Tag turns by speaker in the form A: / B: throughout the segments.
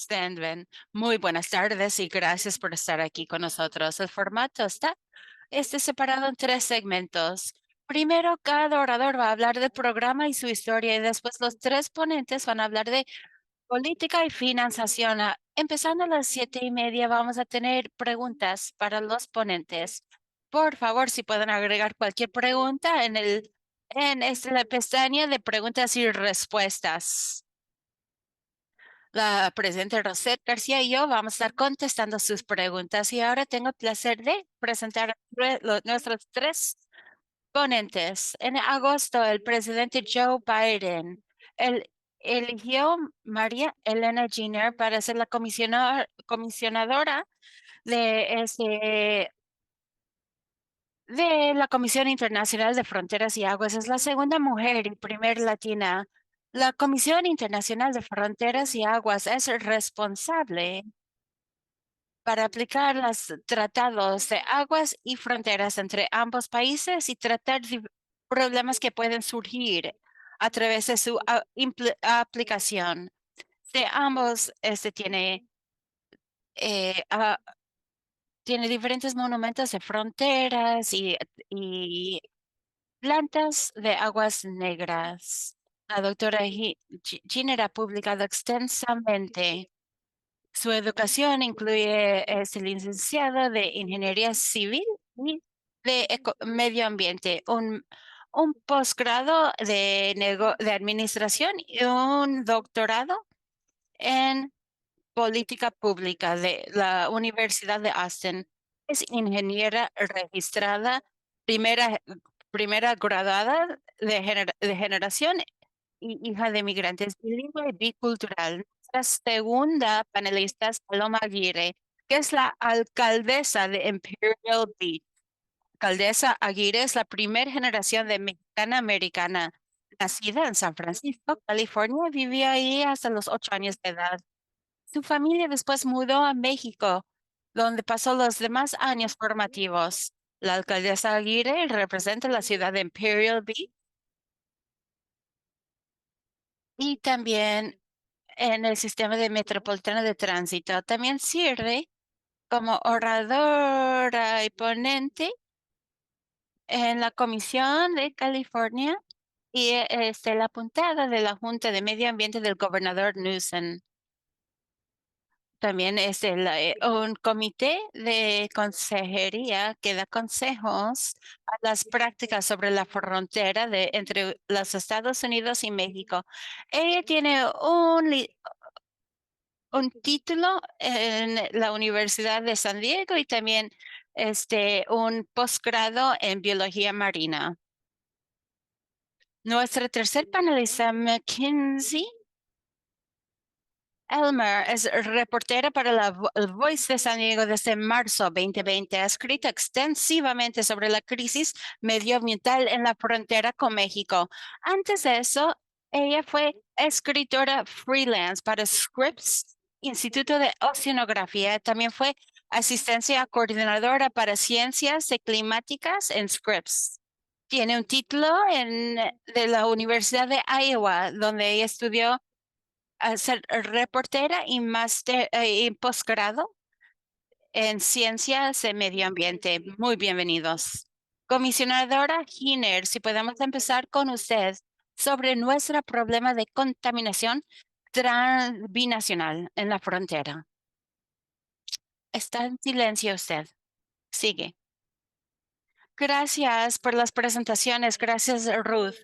A: Stenven. Muy buenas tardes y gracias por estar aquí con nosotros. El formato está separado en tres segmentos. Primero, cada orador va a hablar del programa y su historia y después los tres ponentes van a hablar de política y financiación. Empezando a las 7:30 vamos a tener preguntas para los ponentes. Por favor, si pueden agregar cualquier pregunta la pestaña de preguntas y respuestas. La presidenta Rosette García y yo vamos a estar contestando sus preguntas y ahora tengo el placer de presentar a nuestros tres ponentes. En agosto, el presidente Joe Biden eligió María Elena Giner para ser la comisionadora de, de la Comisión Internacional de Fronteras y Aguas. Es la segunda mujer y primer latina. La Comisión Internacional de Fronteras y Aguas es responsable para aplicar los tratados de aguas y fronteras entre ambos países y tratar problemas que pueden surgir a través de su aplicación. De ambos, eh, ah, tiene diferentes monumentos de fronteras y plantas de aguas negras. La doctora Giner ha publicado extensamente. Su educación incluye licenciado de Ingeniería Civil y de Medio Ambiente, un posgrado de Administración y un doctorado en Política Pública de la Universidad de Austin. Es ingeniera registrada, primera, primera graduada de generación y hija de migrantes bilingüe y bicultural. Nuestra segunda panelista es Paloma Aguirre, que es la alcaldesa de Imperial Beach. Alcaldesa Aguirre es la primera generación de mexicana americana. Nacida en San Francisco, California, vivió ahí hasta los 8 años de edad. Su familia después mudó a México, donde pasó los demás años formativos. La alcaldesa Aguirre representa la ciudad de Imperial Beach y también en el sistema de metropolitano de tránsito. También sirve como oradora y ponente en la Comisión de California y la puntada de la Junta de Medio Ambiente del gobernador Newsom. También es un comité de consejería que da consejos a las prácticas sobre la frontera entre los Estados Unidos y México. Ella tiene un título en la Universidad de San Diego y también un posgrado en biología marina. Nuestra tercer panelista, Mackenzie Elmer, es reportera para el Voice de San Diego desde marzo 2020. Ha escrito extensivamente sobre la crisis medioambiental en la frontera con México. Antes de eso, ella fue escritora freelance para Scripps, Instituto de Oceanografía. También fue asistencia coordinadora para ciencias climáticas en Scripps. Tiene un título de la Universidad de Iowa, donde ella estudió a ser reportera y máster y posgrado en ciencias de medio ambiente. Muy bienvenidos. Comisionadora Giner, si podemos empezar con usted sobre nuestro problema de contaminación binacional en la frontera. Está en silencio usted. Sigue. Gracias por las presentaciones. Gracias, Ruth.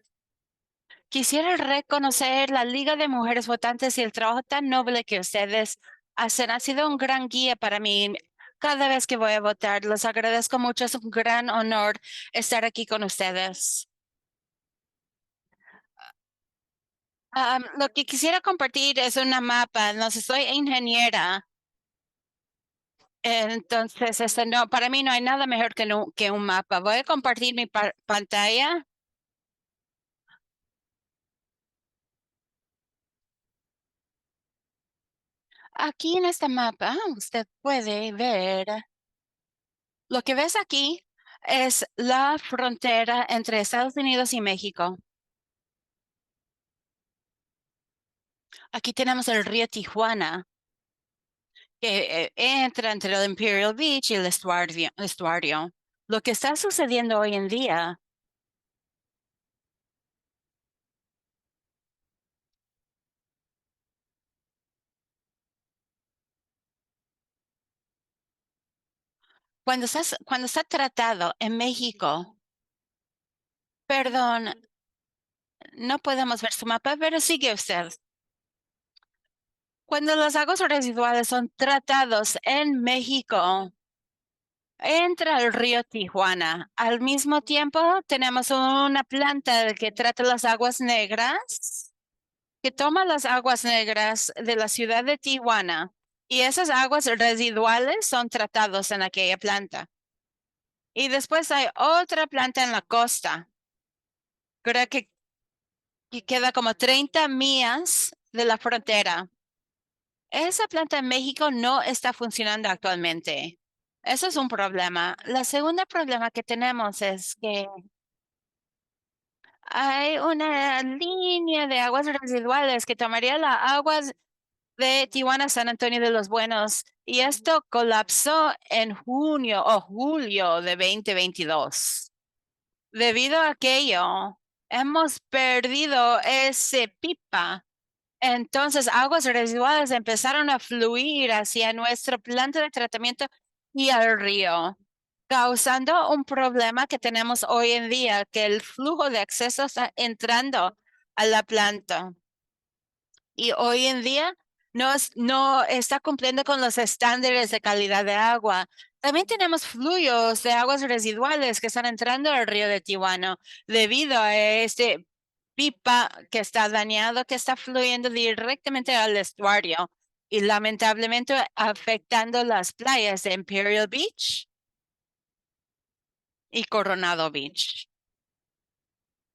A: Quisiera reconocer la Liga de Mujeres Votantes y el trabajo tan noble que ustedes hacen. Ha sido un gran guía para mí cada vez que voy a votar. Los agradezco mucho. Es un gran honor estar aquí con ustedes. Lo que quisiera compartir es una mapa. No sé, soy ingeniera. Entonces, no, para mí no hay nada mejor que un mapa. Voy a compartir mi pantalla. Aquí en este mapa, usted puede ver. Lo que ves aquí es la frontera entre Estados Unidos y México. Aquí tenemos el río Tijuana que entra entre el Imperial Beach y el estuario. Lo que está sucediendo hoy en día, cuando está tratado en México, perdón, no podemos ver su mapa, pero sigue usted. Cuando las aguas residuales son tratados en México, entra el río Tijuana. Al mismo tiempo, tenemos una planta que trata las aguas negras, que toma las aguas negras de la ciudad de Tijuana y esas aguas residuales son tratados en aquella planta. Y después hay otra planta en la costa, creo que queda como 30 millas de la frontera. Esa planta en México no está funcionando actualmente. Eso es un problema. La segunda problema que tenemos es que hay una línea de aguas residuales que tomaría las aguas de Tijuana, San Antonio de los Buenos, y esto colapsó en junio o julio de 2022. Debido a aquello, hemos perdido ese pipa. Entonces, aguas residuales empezaron a fluir hacia nuestra planta de tratamiento y al río, causando un problema que tenemos hoy en día, que el flujo de acceso está entrando a la planta y hoy en día no está cumpliendo con los estándares de calidad de agua. También tenemos flujos de aguas residuales que están entrando al río de Tijuana debido a este pipa que está dañado, que está fluyendo directamente al estuario y lamentablemente afectando las playas de Imperial Beach y Coronado Beach.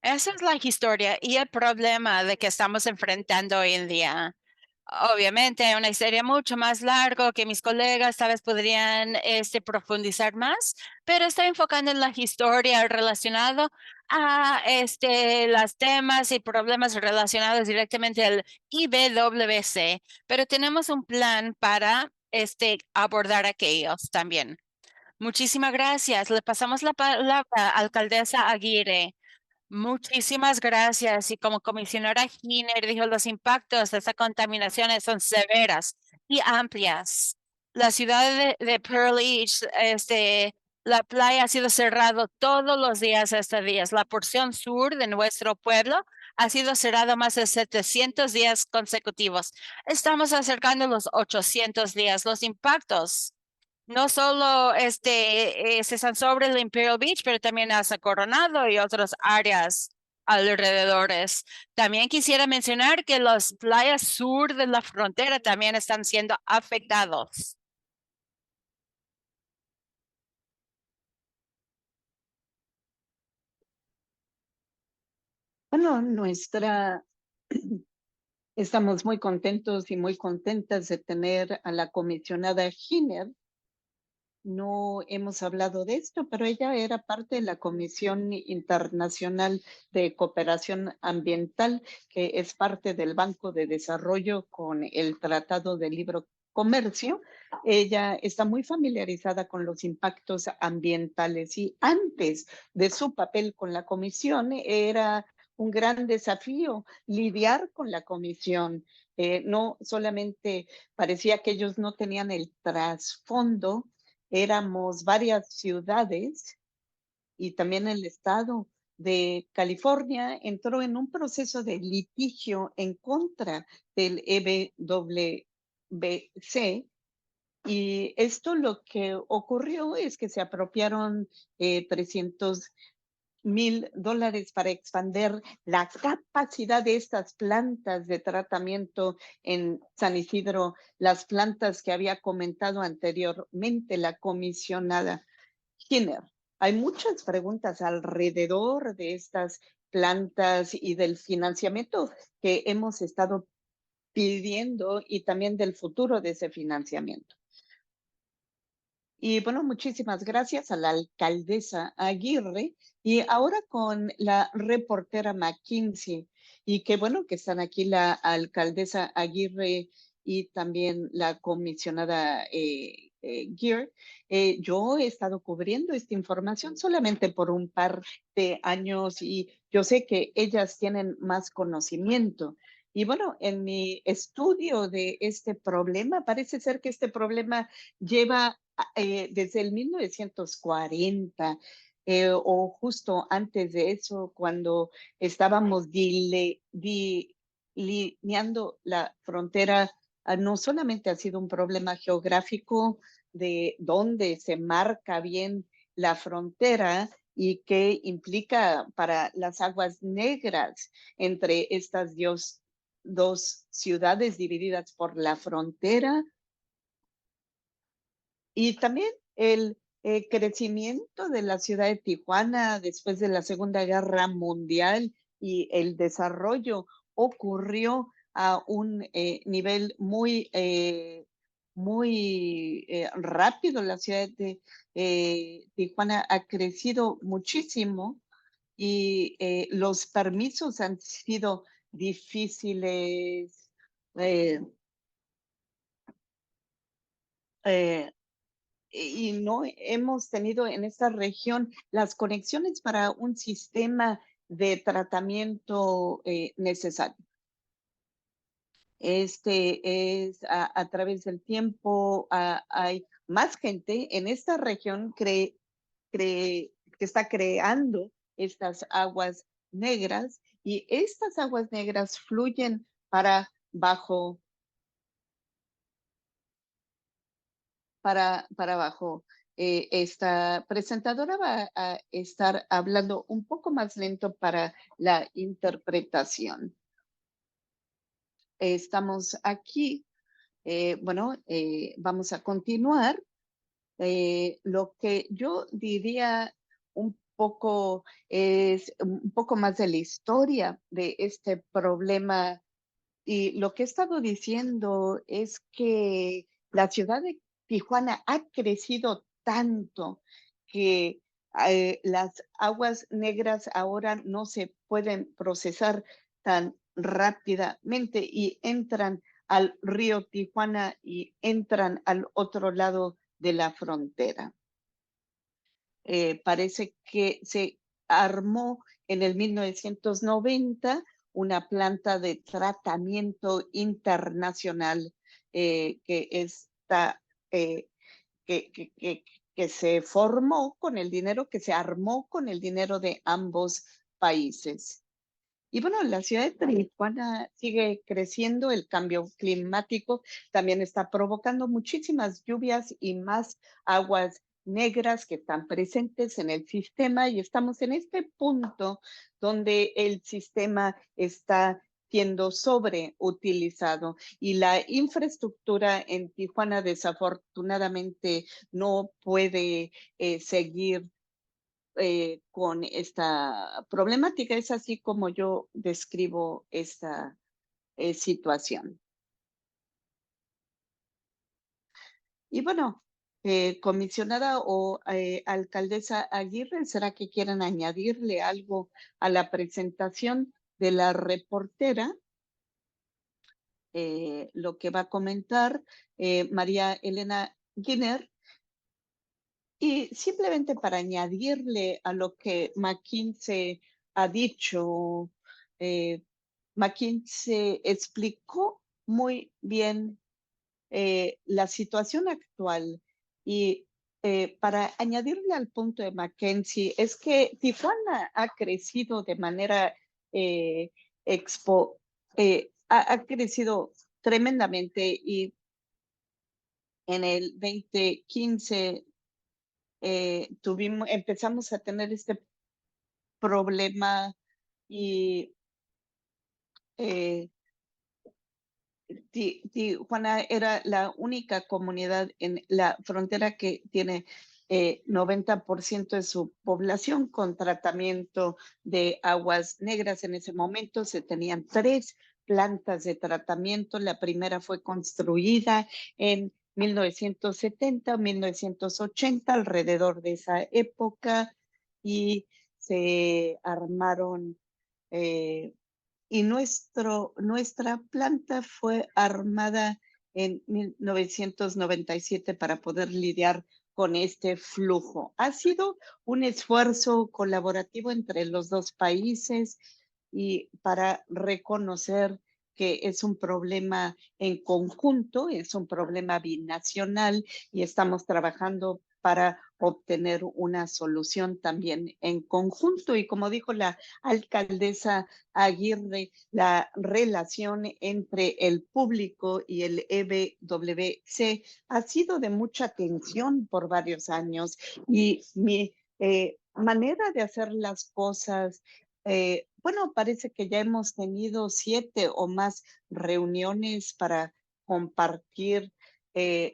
A: Esa es la historia y el problema de que estamos enfrentando hoy en día. Obviamente, una historia mucho más larga que mis colegas tal vez podrían profundizar más, pero estoy enfocando en la historia relacionada a las temas y problemas relacionados directamente al IBWC, pero tenemos un plan para abordar aquellos también. Muchísimas gracias. Le pasamos la palabra a alcaldesa Aguirre. Muchísimas gracias. Y como comisionada Giner dijo, los impactos de esta contaminación son severas y amplias. La ciudad de Pearl Beach, la playa ha sido cerrado todos los días hasta días. La porción sur de nuestro pueblo ha sido cerrado más de 700 días consecutivos. Estamos acercando los 800 días. Los impactos no solo se están sobre el Imperial Beach, pero también hasta Coronado y otras áreas alrededores. También quisiera mencionar que las playas sur de la frontera también están siendo afectados.
B: Bueno, estamos muy contentos y muy contentas de tener a la comisionada Giner. No hemos hablado de esto, pero ella era parte de la Comisión Internacional de Cooperación Ambiental, que es parte del Banco de Desarrollo con el Tratado de Libre Comercio. Ella está muy familiarizada con los impactos ambientales y antes de su papel con la comisión era un gran desafío lidiar con la comisión. No solamente parecía que ellos no tenían el trasfondo, éramos varias ciudades y también el estado de California entró en un proceso de litigio en contra del EBWC. Y esto lo que ocurrió es que se apropiaron 300,000 dólares para expandir la capacidad de estas plantas de tratamiento en San Isidro, las plantas que había comentado anteriormente la comisionada Skinner. Hay muchas preguntas alrededor de estas plantas y del financiamiento que hemos estado pidiendo y también del futuro de ese financiamiento. Y bueno, muchísimas gracias a la alcaldesa Aguirre y ahora con la reportera McKinsey. Y qué bueno que están aquí la alcaldesa Aguirre y también la comisionada Gear. Yo he estado cubriendo esta información solamente por un par de años y yo sé que ellas tienen más conocimiento. Y bueno, en mi estudio de este problema, parece ser que este problema lleva desde el 1940 o justo antes de eso, cuando estábamos delineando la frontera. No solamente ha sido un problema geográfico de dónde se marca bien la frontera y qué implica para las aguas negras entre estas dos ciudades divididas por la frontera, y también el crecimiento de la ciudad de Tijuana después de la Segunda Guerra Mundial y el desarrollo ocurrió a un nivel muy rápido. La ciudad de Tijuana ha crecido muchísimo y los permisos han sido difíciles. eh, eh, y no hemos tenido en esta región las conexiones para un sistema de tratamiento necesario. Este es a través del tiempo, hay más gente en esta región que está creando estas aguas negras y estas aguas negras fluyen bajo para abajo. Esta presentadora va a estar hablando un poco más lento para la interpretación. Estamos aquí. Bueno, vamos a continuar. Lo que yo diría un poco es un poco más de la historia de este problema. Y lo que he estado diciendo es que la ciudad de Tijuana ha crecido tanto que las aguas negras ahora no se pueden procesar tan rápidamente y entran al río Tijuana y entran al otro lado de la frontera. Parece que se armó en el 1990 una planta de tratamiento internacional que está, eh, que se formó con el dinero, que se armó con el dinero de ambos países. Y bueno, la ciudad de Tijuana sigue creciendo, el cambio climático también está provocando muchísimas lluvias y más aguas negras que están presentes en el sistema y estamos en este punto donde el sistema está siendo sobreutilizado y la infraestructura en Tijuana desafortunadamente no puede seguir con esta problemática. Es así como yo describo esta situación. Y bueno, comisionada o alcaldesa Aguirre, ¿será que quieren añadirle algo a la presentación de la reportera? Lo que va a comentar María Elena Guiner. Y simplemente para añadirle a lo que McKinsey ha dicho, eh, McKinsey explicó muy bien la situación actual y para añadirle al punto de McKinsey es que Tijuana ha crecido de manera eh, expo, ha crecido tremendamente y en el 2015 empezamos a tener este problema y eh, Tijuana era la única comunidad en la frontera que tiene 90% de su población con tratamiento de aguas negras. En ese momento se tenían 3 plantas de tratamiento. La primera fue construida en 1970, 1980, alrededor de esa época, y se armaron eh, y nuestra planta fue armada en 1997 para poder lidiar con este flujo. Ha sido un esfuerzo colaborativo entre los dos países y para reconocer que es un problema en conjunto, es un problema binacional y estamos trabajando para obtener una solución también en conjunto. Y como dijo la alcaldesa Aguirre, la relación entre el público y el EBWC ha sido de mucha tensión por varios años y mi manera de hacer las cosas, bueno, parece que ya hemos tenido 7 o más reuniones para compartir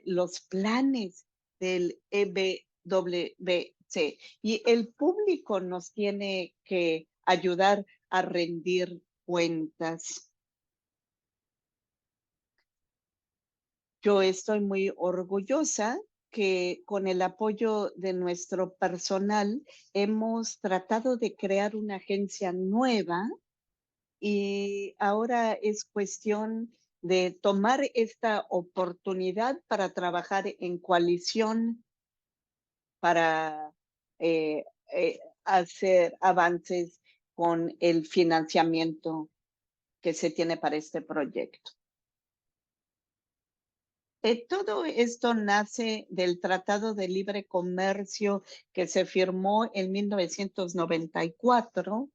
B: los planes del EBWC y el público nos tiene que ayudar a rendir cuentas. Yo estoy muy orgullosa que con el apoyo de nuestro personal hemos tratado de crear una agencia nueva y ahora es cuestión de tomar esta oportunidad para trabajar en coalición, para hacer avances con el financiamiento que se tiene para este proyecto. Todo esto nace del Tratado de Libre Comercio que se firmó en 1994.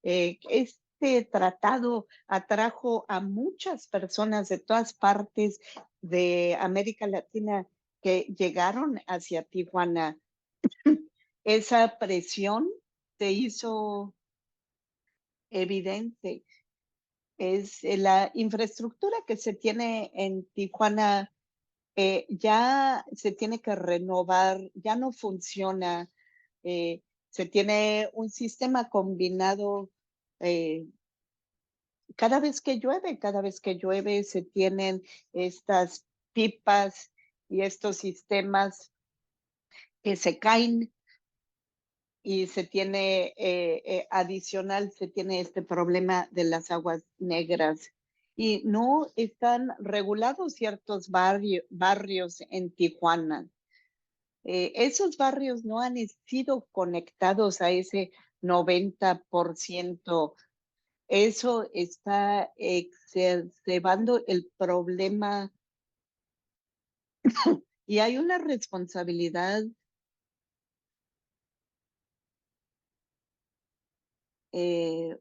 B: Este tratado atrajo a muchas personas de todas partes de América Latina que llegaron hacia Tijuana. Esa presión se hizo evidente. Es la infraestructura que se tiene en Tijuana ya se tiene que renovar, ya no funciona. Se tiene un sistema combinado. eh, cada vez que llueve, se tienen estas pipas y estos sistemas que se caen y se tiene adicional, se tiene este problema de las aguas negras y no están regulados ciertos barrios en Tijuana. Esos barrios no han sido conectados a ese 90%. Eso está exacerbando el problema y hay una responsabilidad eh,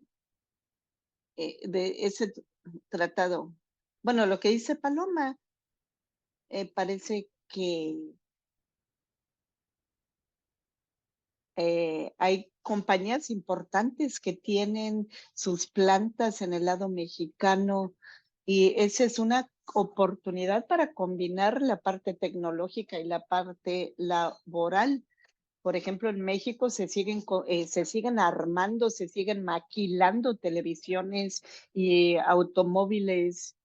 B: de ese tratado. Bueno, lo que dice Paloma, parece que hay compañías importantes que tienen sus plantas en el lado mexicano y esa es una oportunidad para combinar la parte tecnológica y la parte laboral. Por ejemplo, en México se siguen armando, se siguen maquilando televisiones y automóviles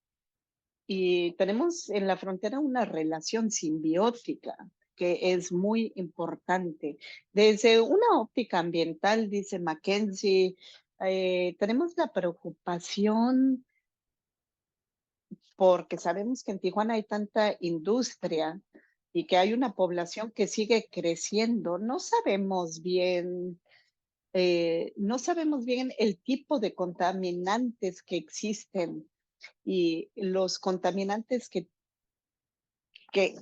B: y tenemos en la frontera una relación simbiótica que es muy importante. Desde una óptica ambiental, dice Mackenzie, tenemos la preocupación porque sabemos que en Tijuana hay tanta industria y que hay una población que sigue creciendo. No sabemos bien el tipo de contaminantes que existen y los contaminantes que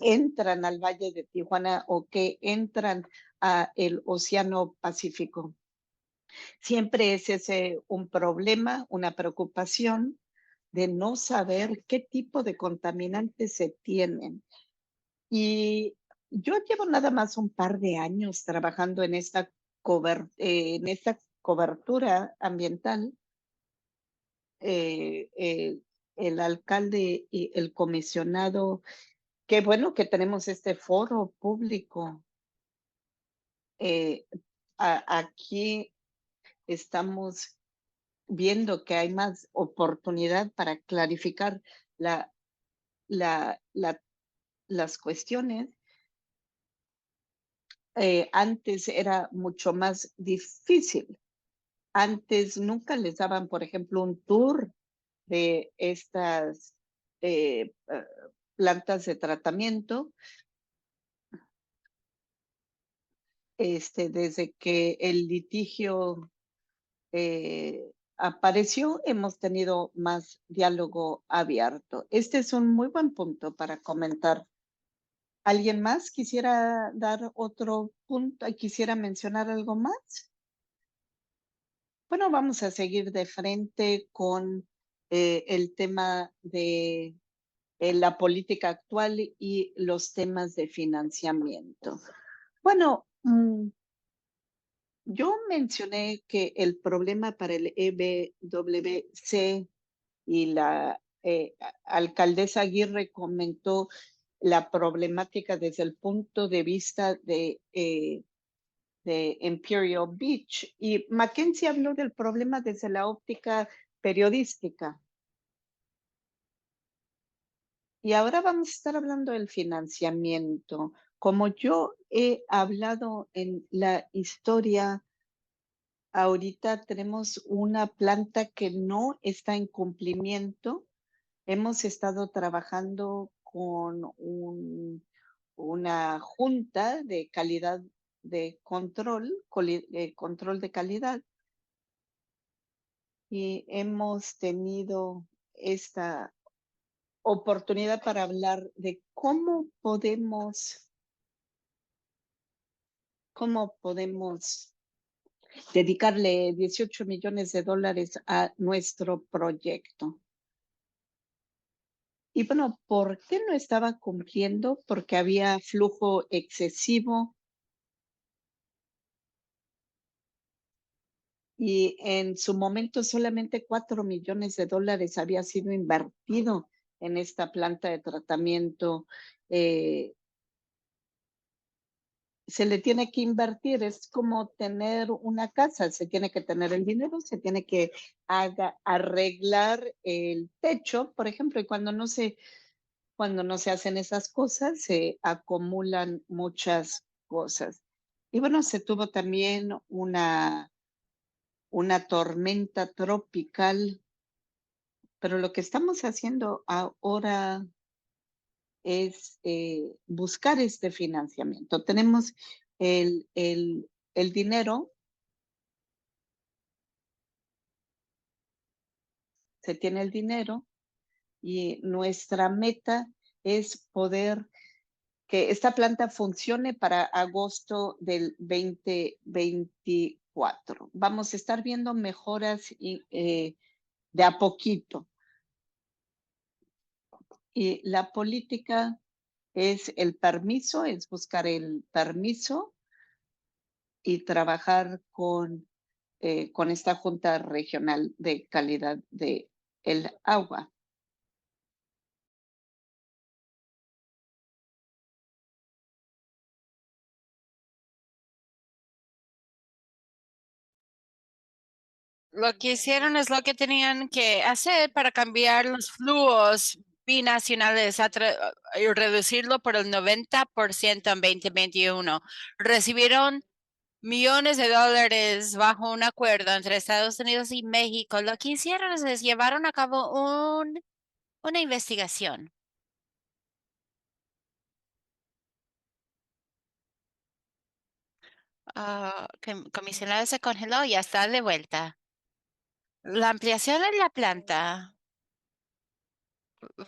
B: entran al Valle de Tijuana o que entran a el Océano Pacífico. Siempre es ese un problema, una preocupación de no saber qué tipo de contaminantes se tienen. Y yo llevo nada más un par de años trabajando en esta cobertura ambiental. Eh, eh, el alcalde y el comisionado, qué bueno que tenemos este foro público. Eh, Aquí estamos viendo que hay más oportunidad para clarificar la, la, la, las cuestiones. Antes era mucho más difícil. Antes nunca les daban, por ejemplo, un tour de estas plantas de tratamiento. Desde que el litigio apareció, hemos tenido más diálogo abierto. Este es un muy buen punto para comentar. ¿Alguien más quisiera dar otro punto? ¿Quisiera mencionar algo más? Bueno, vamos a seguir de frente con el tema de la política actual y los temas de financiamiento. Bueno, yo mencioné que el problema para el EBWC y la alcaldesa Aguirre comentó la problemática desde el punto de vista de Imperial Beach y Mackenzie habló del problema desde la óptica periodística. Y ahora vamos a estar hablando del financiamiento. Como yo he hablado en la historia, ahorita tenemos una planta que no está en cumplimiento. Hemos estado trabajando con una junta de calidad de control de calidad, y hemos tenido esta oportunidad para hablar de cómo podemos dedicarle 18 millones de dólares a nuestro proyecto. Y bueno, ¿por qué no estaba cumpliendo? Porque había flujo excesivo y en su momento solamente 4 millones de dólares había sido invertido en esta planta de tratamiento. Se le tiene que invertir, es como tener una casa, se tiene que tener el dinero, se tiene que arreglar el techo, por ejemplo, y cuando no se hacen esas cosas, se acumulan muchas cosas. Y bueno, se tuvo también una tormenta tropical, pero lo que estamos haciendo ahora es buscar este financiamiento. Tenemos el dinero, se tiene el dinero y nuestra meta es poder que esta planta funcione para agosto del 2024. Vamos a estar viendo mejoras de a poquito. Y la política es el permiso, es buscar el permiso y trabajar con esta Junta Regional de Calidad de el Agua.
A: Lo que hicieron es lo que tenían que hacer para cambiar los flujos binacionales y reducirlo por el 90% en 2021. Recibieron millones de dólares bajo un acuerdo entre Estados Unidos y México. Lo que hicieron es llevaron a cabo una investigación. Comisionado se congeló y ya está de vuelta. La ampliación en la planta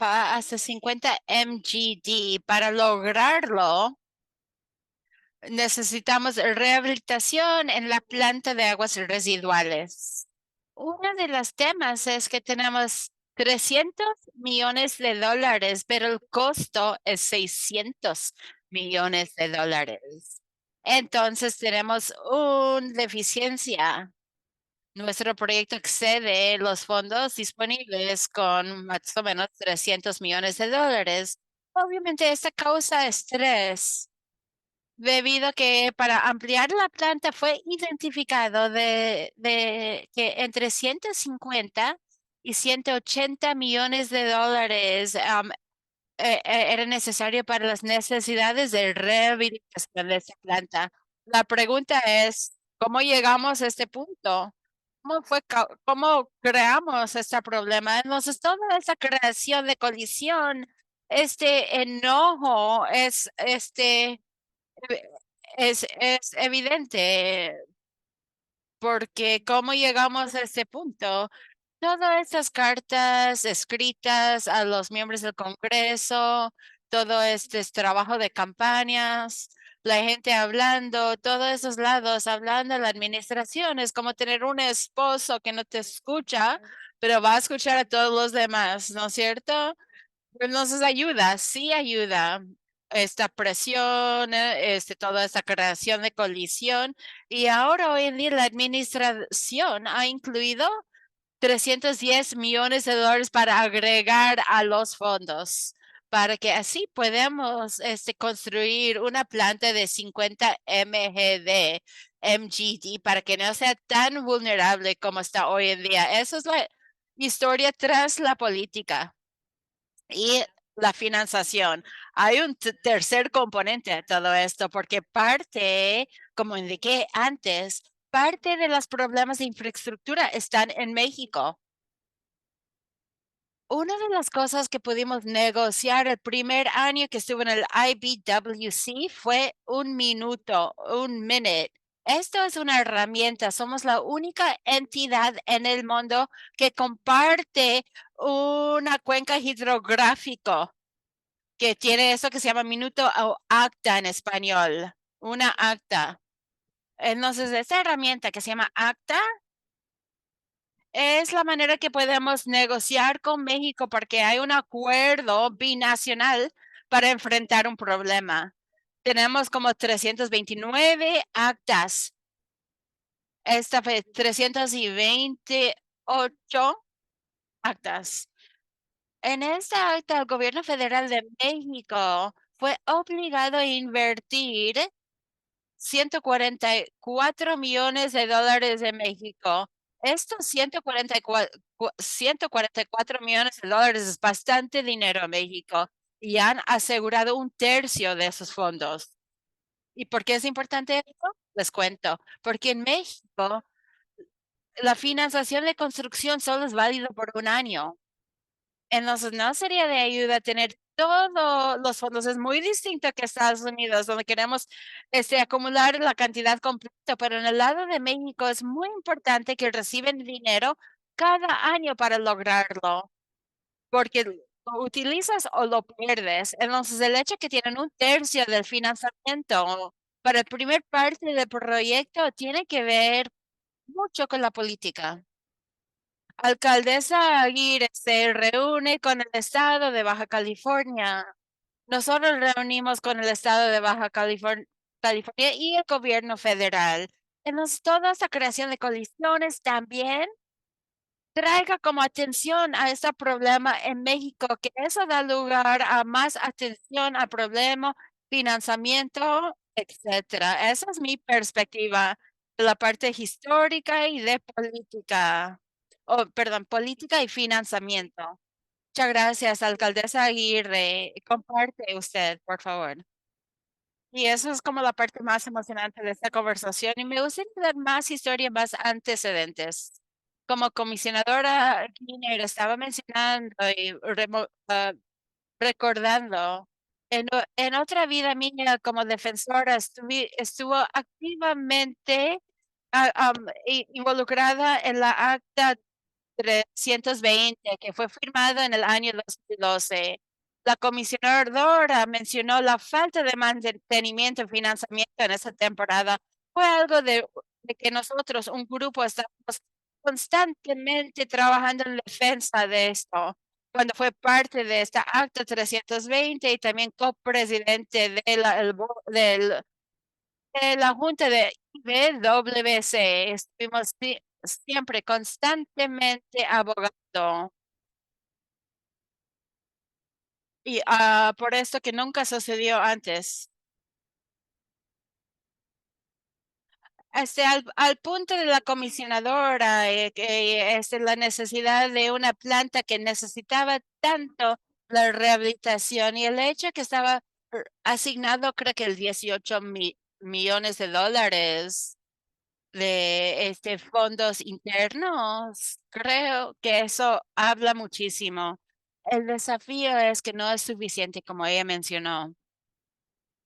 A: va hasta 50 MGD. Para lograrlo, necesitamos rehabilitación en la planta de aguas residuales. Uno de los temas es que tenemos 300 millones de dólares, pero el costo es 600 millones de dólares. Entonces tenemos una deficiencia. Nuestro proyecto excede los fondos disponibles con más o menos 300 millones de dólares. Obviamente, esta causa estrés debido a que para ampliar la planta fue identificado de que entre 150 y 180 millones de dólares era necesario para las necesidades de rehabilitación de esa planta. La pregunta es, ¿cómo llegamos a este punto? ¿Cómo creamos este problema? Entonces, toda esa creación de colisión este enojo es evidente porque cómo llegamos a este punto. Todas estas cartas escritas a los miembros del Congreso, todo este es trabajo de campañas, la gente hablando, todos esos lados hablando, la administración es como tener un esposo que no te escucha, pero va a escuchar a todos los demás, ¿no es cierto? Entonces ayuda, sí ayuda. Esta presión, toda esta creación de colisión. Y ahora hoy en día la administración ha incluido 310 millones de dólares para agregar a los fondos, para que así podamos construir una planta de 50 MGD, para que no sea tan vulnerable como está hoy en día. Esa es la historia tras la política y la financiación. Hay un tercer componente de todo esto, porque parte, como indiqué antes, parte de los problemas de infraestructura están en México. Una de las cosas que pudimos negociar el primer año que estuve en el IBWC fue un minuto, un minute. Esto es una herramienta. Somos la única entidad en el mundo que comparte una cuenca hidrográfico que tiene eso que se llama minuto o acta en español, una acta. Entonces, esta herramienta que se llama acta es la manera que podemos negociar con México porque hay un acuerdo binacional para enfrentar un problema. Tenemos como 329 actas. Esta fue 328 actas. En esta acta, el gobierno federal de México fue obligado a invertir 144 millones de dólares de México. Estos 144 millones de dólares es bastante dinero a México y han asegurado un tercio de esos fondos. ¿Y por qué es importante esto? Les cuento. Porque en México la financiación de construcción solo es válida por un año. Entonces, no sería de ayuda tener todos los fondos. Es muy distinto que Estados Unidos, donde queremos acumular la cantidad completa, pero en el lado de México es muy importante que reciben dinero cada año para lograrlo, porque lo utilizas o lo pierdes. Entonces, el hecho que tienen un tercio del financiamiento para el primer parte del proyecto tiene que ver mucho con la política. Alcaldesa Aguirre se reúne con el estado de Baja California. Nosotros reunimos con el estado de California y el gobierno federal. Entonces, toda esta creación de colisiones también traiga como atención a este problema en México, que eso da lugar a más atención al problema, financiamiento, etcétera. Esa es mi perspectiva de la parte histórica y de política. Oh, perdón, política y financiamiento. Muchas gracias, alcaldesa Aguirre. Comparte usted, por favor. Y eso es como la parte más emocionante de esta conversación. Y me gustaría dar más historia, más antecedentes. Como comisionadora, Giner estaba mencionando y recordando, en otra vida mía como defensora, estuvo activamente involucrada en la acta 320 que fue firmado en el año 2012. La comisionadora mencionó la falta de mantenimiento y financiamiento en esa temporada. Fue algo de que nosotros, un grupo, estamos constantemente trabajando en defensa de esto. Cuando fue parte de esta acta 320 y también copresidente de la Junta de IBWC, estuvimos siempre constantemente abogando y por esto que nunca sucedió antes. Al punto de la comisionadora, que la necesidad de una planta que necesitaba tanto la rehabilitación y el hecho que estaba asignado, creo que el 18 millones de dólares de fondos internos. Creo que eso habla muchísimo. El desafío es que no es suficiente, como ella mencionó.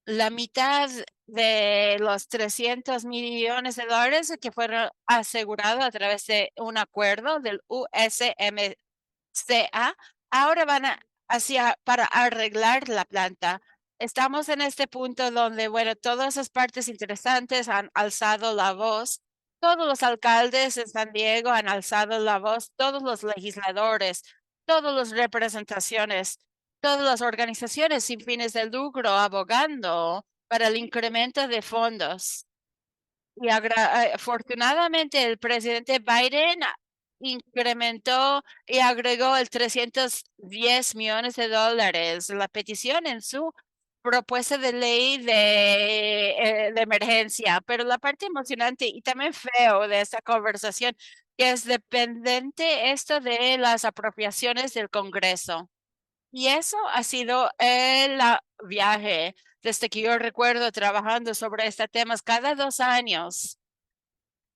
A: La mitad de los 300 millones de dólares que fueron asegurados a través de un acuerdo del USMCA, ahora van hacia para arreglar la planta. Estamos en este punto donde, bueno, todas esas partes interesantes han alzado la voz. Todos los alcaldes de San Diego han alzado la voz, todos los legisladores, todas las representaciones, todas las organizaciones sin fines de lucro abogando para el incremento de fondos. Y afortunadamente el presidente Biden incrementó y agregó el 310 millones de dólares, la petición en su propuesta de ley de emergencia. Pero la parte emocionante y también feo de esta conversación, que es dependiente esto de las apropiaciones del Congreso. Y eso ha sido el viaje desde que yo recuerdo trabajando sobre este tema cada 2 años.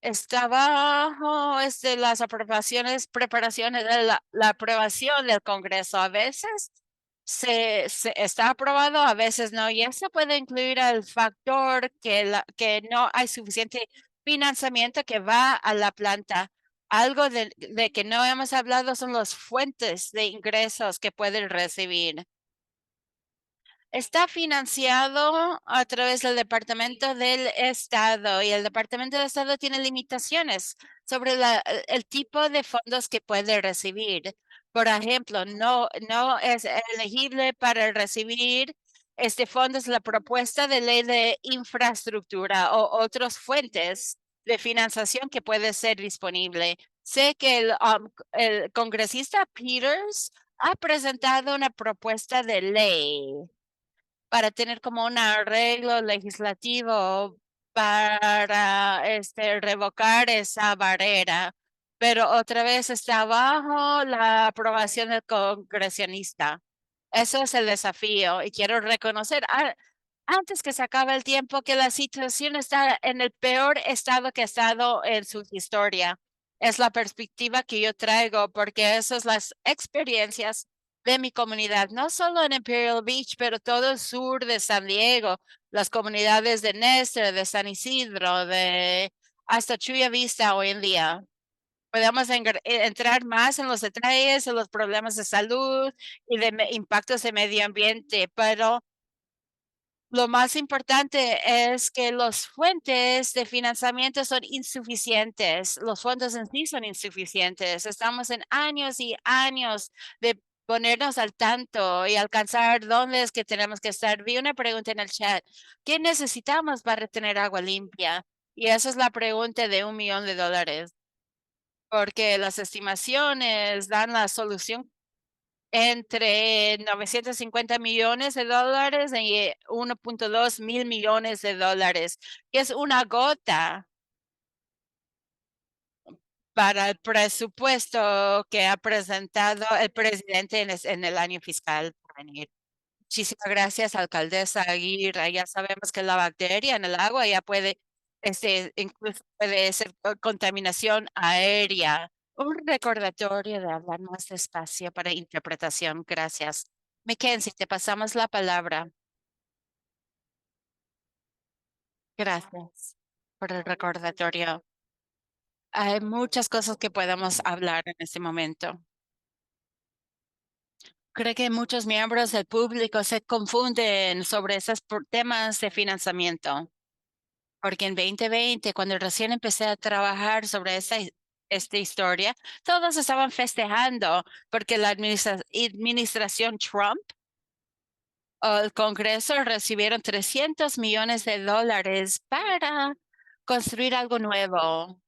A: Está bajo las aprobaciones, preparaciones de la aprobación del Congreso. A veces se está aprobado, a veces no. Y eso puede incluir el factor que no hay suficiente financiamiento que va a la planta. Algo de que no hemos hablado son las fuentes de ingresos que pueden recibir. Está financiado a través del Departamento del Estado y el Departamento del Estado tiene limitaciones sobre el tipo de fondos que puede recibir. Por ejemplo, no es elegible para recibir fondos la propuesta de ley de infraestructura o otras fuentes de financiación que puede ser disponible. Sé que el congresista Peters ha presentado una propuesta de ley para tener como un arreglo legislativo para revocar esa barrera, pero otra vez está bajo la aprobación del congresionista. Eso es el desafío y quiero reconocer antes que se acabe el tiempo que la situación está en el peor estado que ha estado en su historia. Es la perspectiva que yo traigo porque esas son las experiencias de mi comunidad, no solo en Imperial Beach, pero todo el sur de San Diego, las comunidades de Nestor, de San Isidro, de hasta Chuya Vista hoy en día. Podemos entrar más en los detalles, en los problemas de salud y de impactos de medio ambiente, pero lo más importante es que las fuentes de financiamiento son insuficientes. Los fondos en sí son insuficientes. Estamos en años y años de ponernos al tanto y alcanzar dónde es que tenemos que estar. Vi una pregunta en el chat. ¿Qué necesitamos para tener agua limpia? Y esa es la pregunta de $1 millón, porque las estimaciones dan la solución entre 950 millones de dólares y 1.2 mil millones de dólares, que es una gota para el presupuesto que ha presentado el presidente en el año fiscal por venir. Muchísimas gracias, alcaldesa Aguirre. Ya sabemos que la bacteria en el agua ya puede, incluso puede ser contaminación aérea. Un recordatorio de hablar más despacio para interpretación. Gracias. Mackenzie, te pasamos la palabra. Gracias por el recordatorio. Hay muchas cosas que podemos hablar en este momento. Creo que muchos miembros del público se confunden sobre esos temas de financiamiento. Porque en 2020, cuando recién empecé a trabajar sobre esta historia, todos estaban festejando porque la administración Trump o el Congreso recibieron 300 millones de dólares para construir algo nuevo,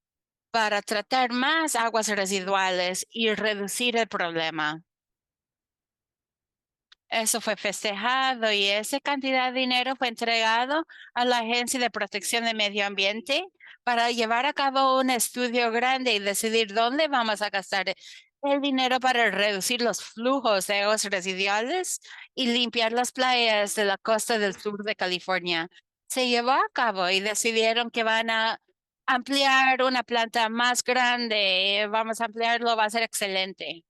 A: para tratar más aguas residuales y reducir el problema. Eso fue festejado y esa cantidad de dinero fue entregado a la Agencia de Protección del Medio Ambiente para llevar a cabo un estudio grande y decidir dónde vamos a gastar el dinero para reducir los flujos de aguas residuales y limpiar las playas de la costa del sur de California. Se llevó a cabo y decidieron que van a ampliar una planta más grande. Vamos a ampliarlo, va a ser excelente.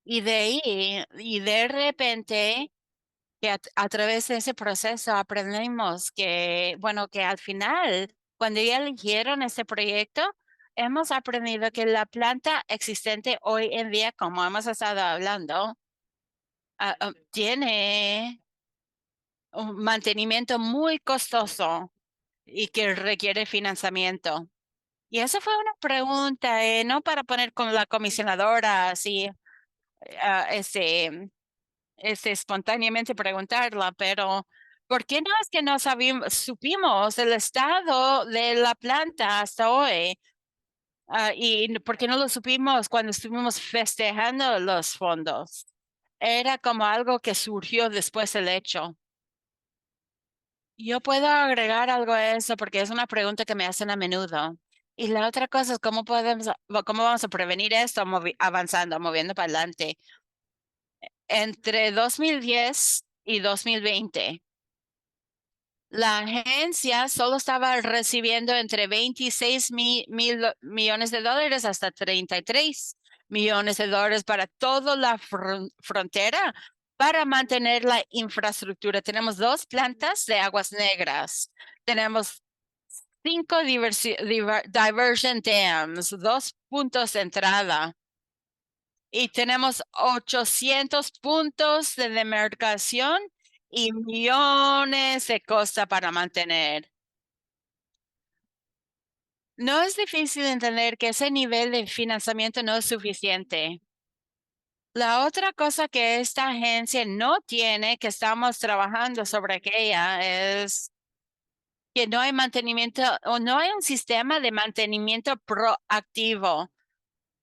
A: Y de ahí, y de repente, que a través de ese proceso aprendimos que, bueno, que al final, cuando ya eligieron este proyecto, hemos aprendido que la planta existente hoy en día, como hemos estado hablando, tiene un mantenimiento muy costoso y que requiere financiamiento. Y esa fue una pregunta, no para poner con la comisionadora así, espontáneamente preguntarla, pero ¿por qué no es que no supimos el estado de la planta hasta hoy? ¿Y por qué no lo supimos cuando estuvimos festejando los fondos? Era como algo que surgió después del hecho. Yo puedo agregar algo a eso porque es una pregunta que me hacen a menudo. Y la otra cosa es cómo vamos a prevenir esto avanzando, moviendo para adelante. Entre 2010 y 2020, la agencia solo estaba recibiendo entre 26 mil millones de dólares hasta 33 millones de dólares para toda la frontera para mantener la infraestructura. Tenemos 2 plantas de aguas negras. Tenemos 5 diversion dams, 2 puntos de entrada. Y tenemos 800 puntos de demarcación y millones de cosas para mantener. No es difícil entender que ese nivel de financiamiento no es suficiente. La otra cosa que esta agencia no tiene, que estamos trabajando sobre aquella, es que no hay mantenimiento o no hay un sistema de mantenimiento proactivo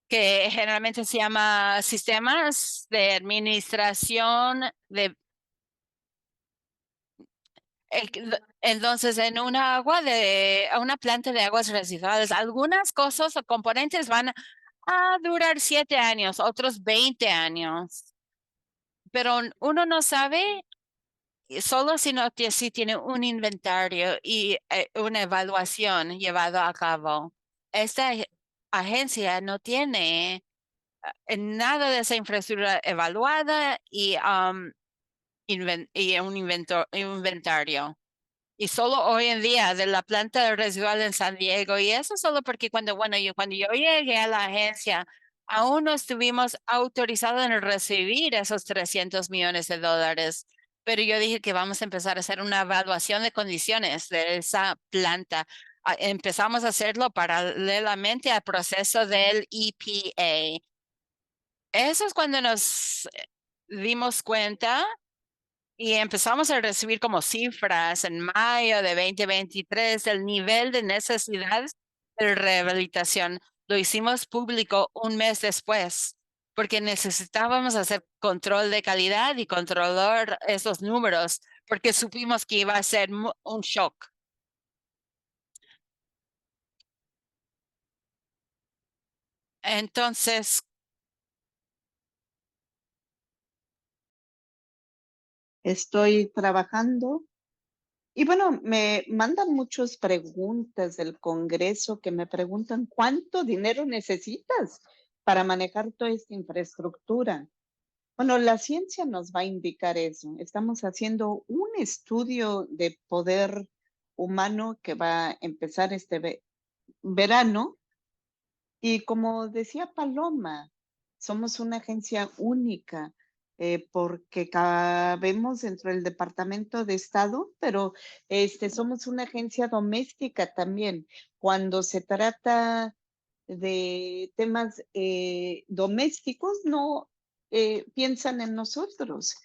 A: que generalmente se llama sistemas de administración de entonces, en una planta de aguas residuales, algunas cosas o componentes van a durar 7 años, otros 20 años, pero uno no sabe solo si no si tiene un inventario y una evaluación llevado a cabo. Esta agencia no tiene nada de esa infraestructura evaluada y un inventario. Y solo hoy en día de la planta residual en San Diego. Y eso solo porque cuando yo llegué a la agencia, aún no estuvimos autorizados en recibir esos 300 millones de dólares. Pero yo dije que vamos a empezar a hacer una evaluación de condiciones de esa planta. Empezamos a hacerlo paralelamente al proceso del EPA. Eso es cuando nos dimos cuenta y empezamos a recibir como cifras en mayo de 2023 del nivel de necesidad de rehabilitación. Lo hicimos público un mes después porque necesitábamos hacer control de calidad y controlar esos números porque supimos que iba a ser un shock. Entonces,
B: Estoy trabajando y bueno, me mandan muchas preguntas del Congreso que me preguntan cuánto dinero necesitas para manejar toda esta infraestructura. Bueno, la ciencia nos va a indicar eso. Estamos haciendo un estudio de poder humano que va a empezar este verano. Y como decía Paloma, somos una agencia única porque cabemos dentro del Departamento de Estado, pero somos una agencia doméstica también. Cuando se trata de temas domésticos, no piensan en nosotros,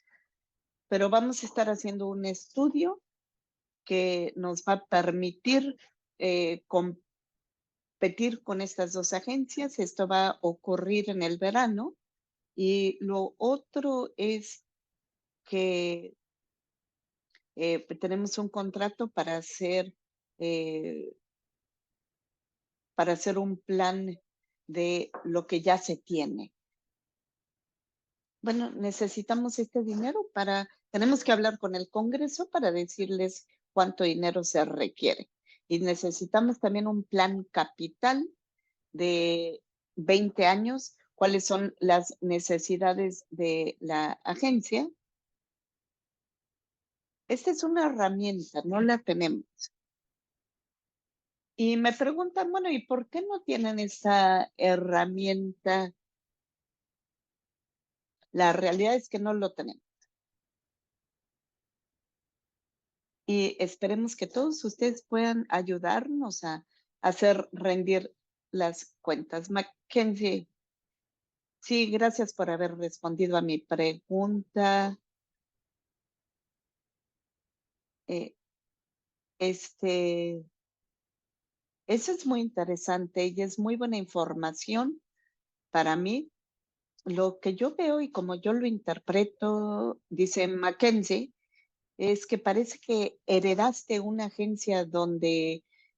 B: pero vamos a estar haciendo un estudio que nos va a permitir competir con estas 2 agencias. Esto va a ocurrir en el verano. Y lo otro es que tenemos un contrato eh, para hacer un plan de lo que ya se tiene. Bueno, necesitamos este dinero tenemos que hablar con el Congreso para decirles cuánto dinero se requiere. Y necesitamos también un plan capital de 20 años cuáles son las necesidades de la agencia. Esta es una herramienta, no la tenemos. Y me preguntan, bueno, ¿y por qué no tienen esa herramienta? La realidad es que no lo tenemos. Y esperemos que todos ustedes puedan ayudarnos a hacer rendir las cuentas. Mackenzie, sí, gracias por haber respondido a mi pregunta. Eh, este, Eso es muy interesante y es muy buena información para mí. Lo que yo veo y como yo lo interpreto, dice Mackenzie, es que parece que heredaste una agencia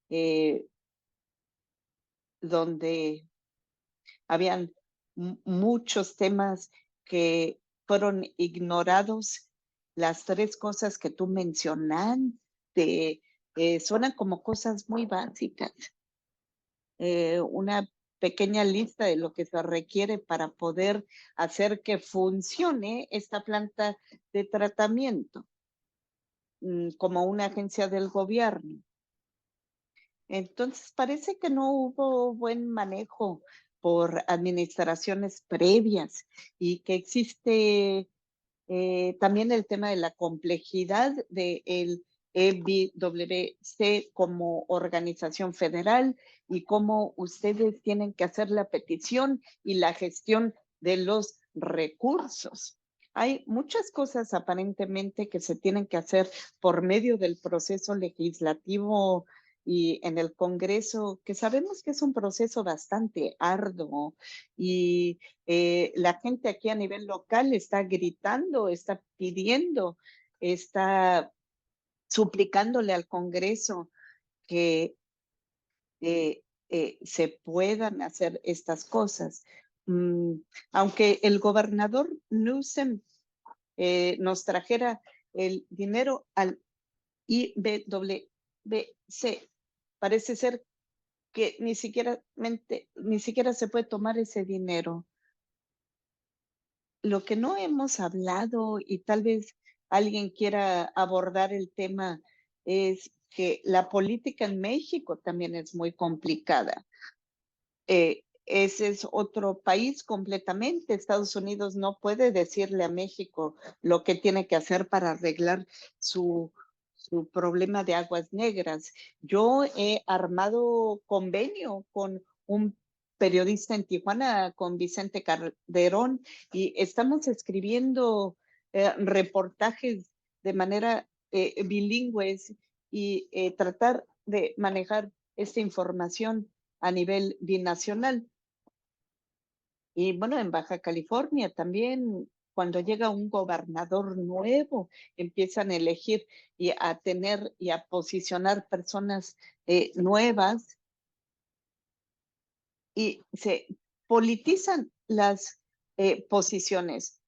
B: eh, donde habían muchos temas que fueron ignorados. Las tres cosas que tú mencionaste suenan como cosas muy básicas. Una pequeña lista de lo que se requiere para poder hacer que funcione esta planta de tratamiento como una agencia del gobierno. Entonces, parece que no hubo buen manejo por administraciones previas y que existe también el tema de la complejidad del EBWC como organización federal y cómo ustedes tienen que hacer la petición y la gestión de los recursos. Hay muchas cosas aparentemente que se tienen que hacer por medio del proceso legislativo y en el Congreso, que sabemos que es un proceso bastante arduo y la gente aquí a nivel local está gritando, está pidiendo, está suplicándole al Congreso que se puedan hacer estas cosas. Aunque el gobernador Newsom nos trajera el dinero al IBWC, parece ser que ni siquiera se puede tomar ese dinero. Lo que no hemos hablado y tal vez alguien quiera abordar el tema es que la política en México también es muy complicada. Ese es otro país completamente. Estados Unidos no puede decirle a México lo que tiene que hacer para arreglar su problema de aguas negras. Yo he armado convenio con un periodista en Tijuana, con Vicente Calderón, y estamos escribiendo reportajes de manera bilingües y tratar de manejar esta información a nivel binacional. Y bueno, en Baja California también, cuando llega un gobernador nuevo, empiezan a elegir y a tener y a posicionar personas nuevas y se politizan las posiciones.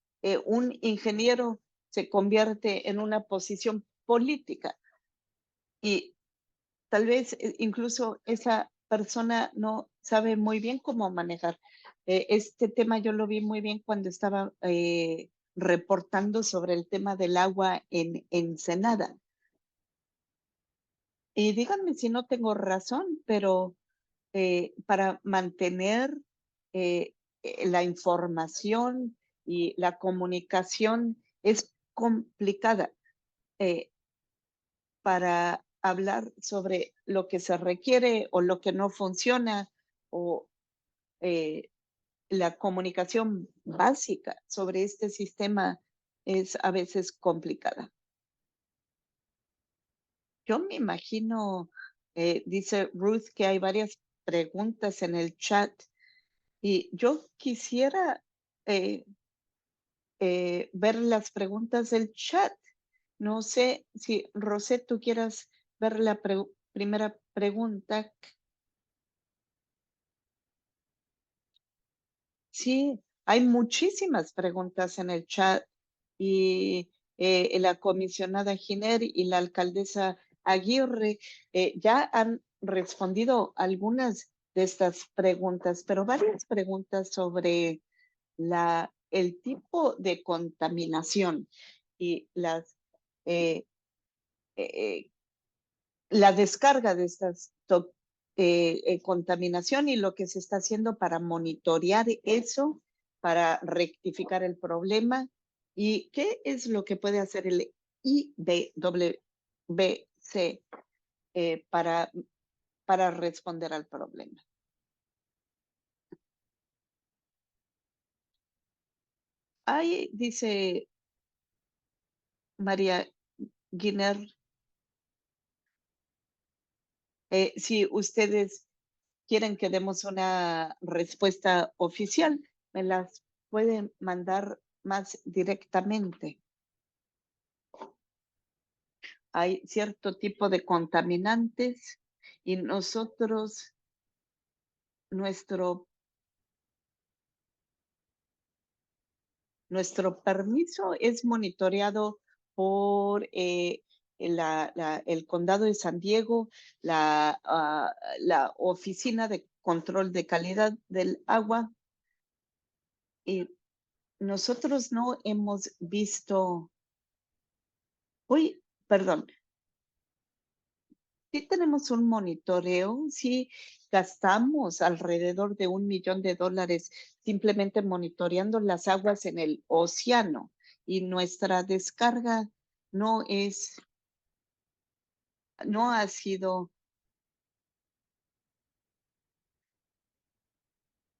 B: Un ingeniero se convierte en una posición política y tal vez incluso esa persona no sabe muy bien cómo manejar. Este tema yo lo vi muy bien cuando estaba reportando sobre el tema del agua en Ensenada. Y díganme si no tengo razón, pero para mantener la información y la comunicación es complicada. Eh, para hablar sobre lo que se requiere o lo que no funciona o eh, la comunicación básica sobre este sistema es a veces complicada. Yo me imagino, dice Ruth, que hay varias preguntas en el chat y yo quisiera eh, ver las preguntas del chat. No sé si, Rosette, tú quieras ver la primera pregunta. Sí, hay muchísimas preguntas en el chat y la comisionada Giner y la alcaldesa Aguirre ya han respondido algunas de estas preguntas, pero varias preguntas sobre el tipo de contaminación y eh, eh, la descarga de estas contaminación y lo que se está haciendo para monitorear eso, para rectificar el problema y qué es lo que puede hacer el IBWC eh, para, para responder al problema. Ahí dice María Guiner, si ustedes quieren que demos una respuesta oficial, me las pueden mandar más directamente. Hay cierto tipo de contaminantes y nosotros, nuestro, nuestro permiso es monitoreado por el condado de San Diego, la oficina de control de calidad del agua y nosotros no hemos visto, uy, perdón, sí tenemos un monitoreo, sí gastamos alrededor de $1 millón simplemente monitoreando las aguas en el océano y nuestra descarga no es, no ha sido.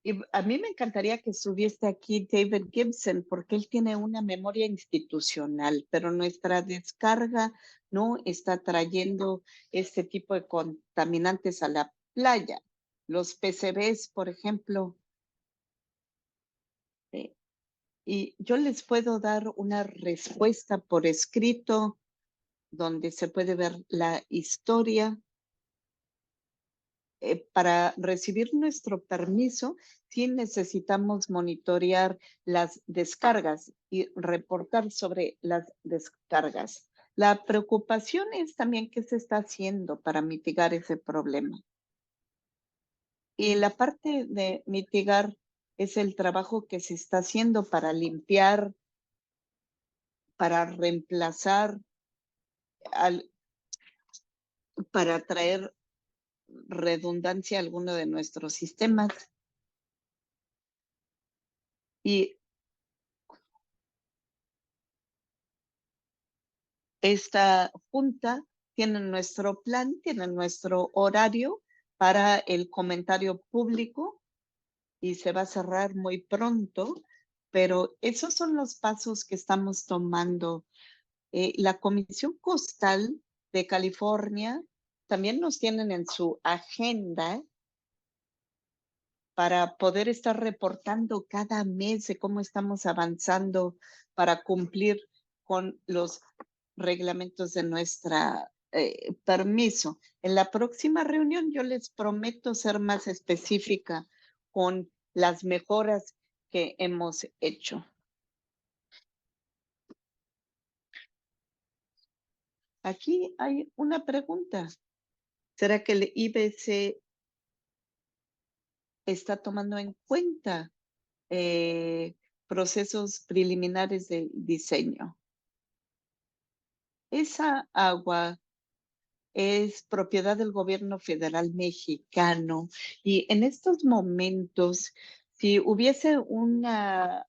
B: Y a mí me encantaría que estuviese aquí David Gibson, porque él tiene una memoria institucional, pero nuestra descarga no está trayendo este tipo de contaminantes a la playa. Los PCBs, por ejemplo, eh, y yo les puedo dar una respuesta por escrito donde se puede ver la historia para recibir nuestro permiso, sí necesitamos monitorear las descargas y reportar sobre las descargas. La preocupación es también qué se está haciendo para mitigar ese problema. Y la parte de mitigar es el trabajo que se está haciendo para limpiar, para reemplazar, al, para traer redundancia a alguno de nuestros sistemas. Y esta junta tiene nuestro plan, tiene nuestro horario para el comentario público y se va a cerrar muy pronto, pero esos son los pasos que estamos tomando. La Comisión Costal de California también nos tienen en su agenda para poder estar reportando cada mes de cómo estamos avanzando para cumplir con los reglamentos de nuestra permiso. En la próxima reunión yo les prometo ser más específica con las mejoras que hemos hecho. Aquí hay una pregunta. ¿Será que el IBC está tomando en cuenta procesos preliminares de diseño? Esa agua es propiedad del gobierno federal mexicano y en estos momentos, si hubiese una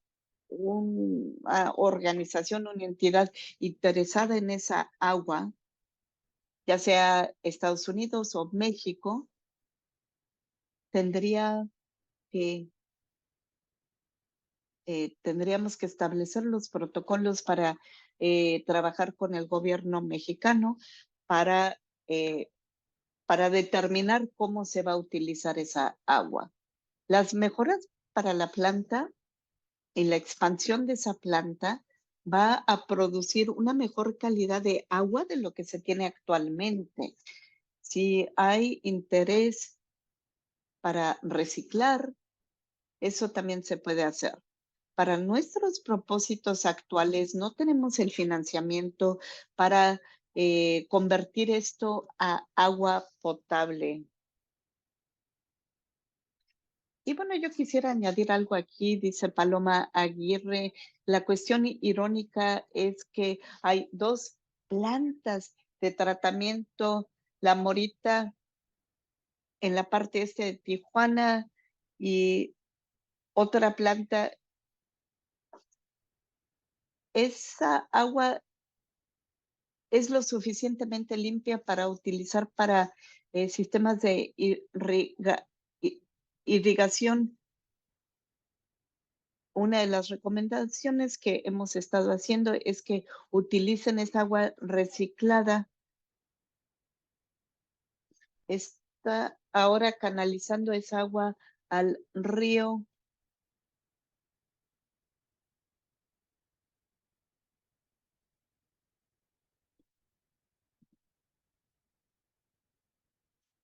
B: organización, una entidad interesada en esa agua, ya sea Estados Unidos o México, tendría que, tendríamos que establecer los protocolos para trabajar con el gobierno mexicano para eh, para determinar cómo se va a utilizar esa agua. Las mejoras para la planta y la expansión de esa planta va a producir una mejor calidad de agua de lo que se tiene actualmente. Si hay interés para reciclar, eso también se puede hacer. Para nuestros propósitos actuales, no tenemos el financiamiento para convertir esto a agua potable. Y bueno, yo quisiera añadir algo aquí, dice Paloma Aguirre. La cuestión irónica es que hay dos plantas de tratamiento, la morita en la parte este de Tijuana y otra planta. Esa agua es lo suficientemente limpia para utilizar para sistemas de irrigación. Una de las recomendaciones que hemos estado haciendo es que utilicen esa agua reciclada. Está ahora canalizando esa agua al río.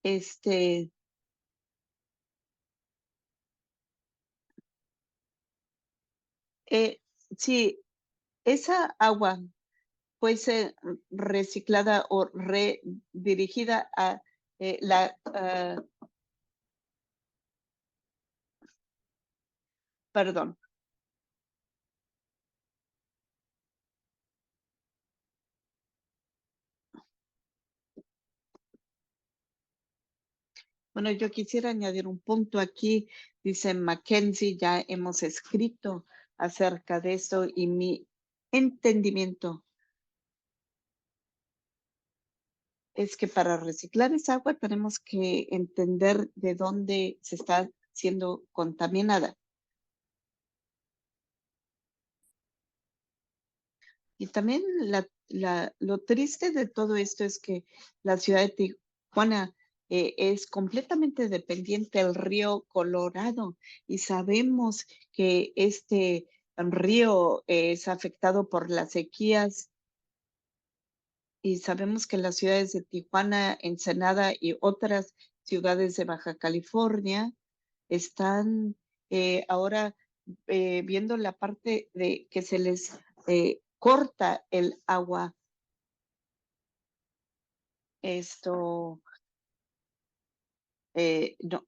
B: Este, eh, si esa agua fuese reciclada o redirigida a perdón. Bueno, yo quisiera añadir un punto aquí. Dice Mackenzie, ya hemos escrito acerca de eso y mi entendimiento es que para reciclar esa agua tenemos que entender de dónde se está siendo contaminada. Y también lo triste de todo esto es que la ciudad de Tijuana es completamente dependiente del río Colorado y sabemos que este río es afectado por las sequías y sabemos que las ciudades de Tijuana, Ensenada y otras ciudades de Baja California están ahora viendo la parte de que se les corta el agua. Esto no,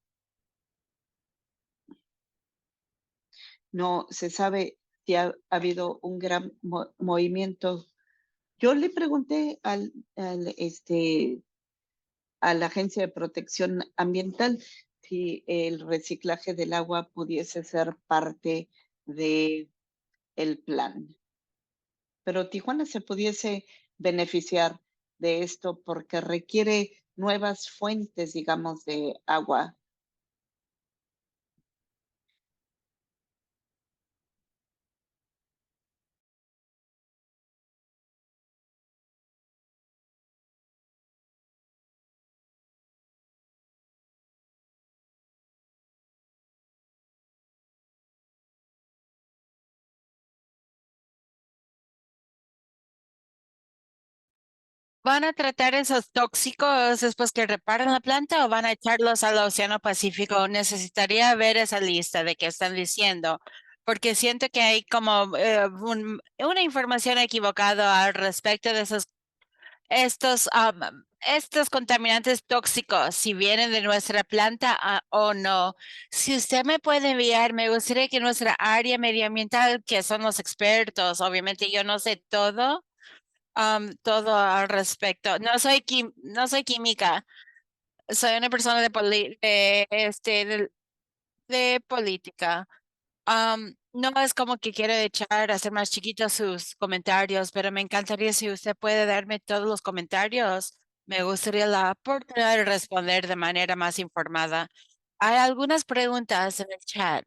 B: no se sabe si ha habido un gran movimiento. Yo le pregunté a la Agencia de Protección Ambiental si el reciclaje del agua pudiese ser parte de el plan. Pero Tijuana se pudiese beneficiar de esto porque requiere nuevas fuentes, digamos, de agua.
A: ¿Van a tratar esos tóxicos después que reparan la planta o van a echarlos al Océano Pacífico? Necesitaría ver esa lista de qué están diciendo, porque siento que hay como una información equivocada al respecto de estos contaminantes tóxicos, si vienen de nuestra planta o no. Si usted me puede enviar, me gustaría que nuestra área medioambiental, que son los expertos, obviamente yo no sé todo todo al respecto. No soy química, soy una persona de política. No es como que quiero hacer más chiquitos sus comentarios, pero me encantaría si usted puede darme todos los comentarios. Me gustaría la oportunidad de responder de manera más informada. Hay algunas preguntas en el chat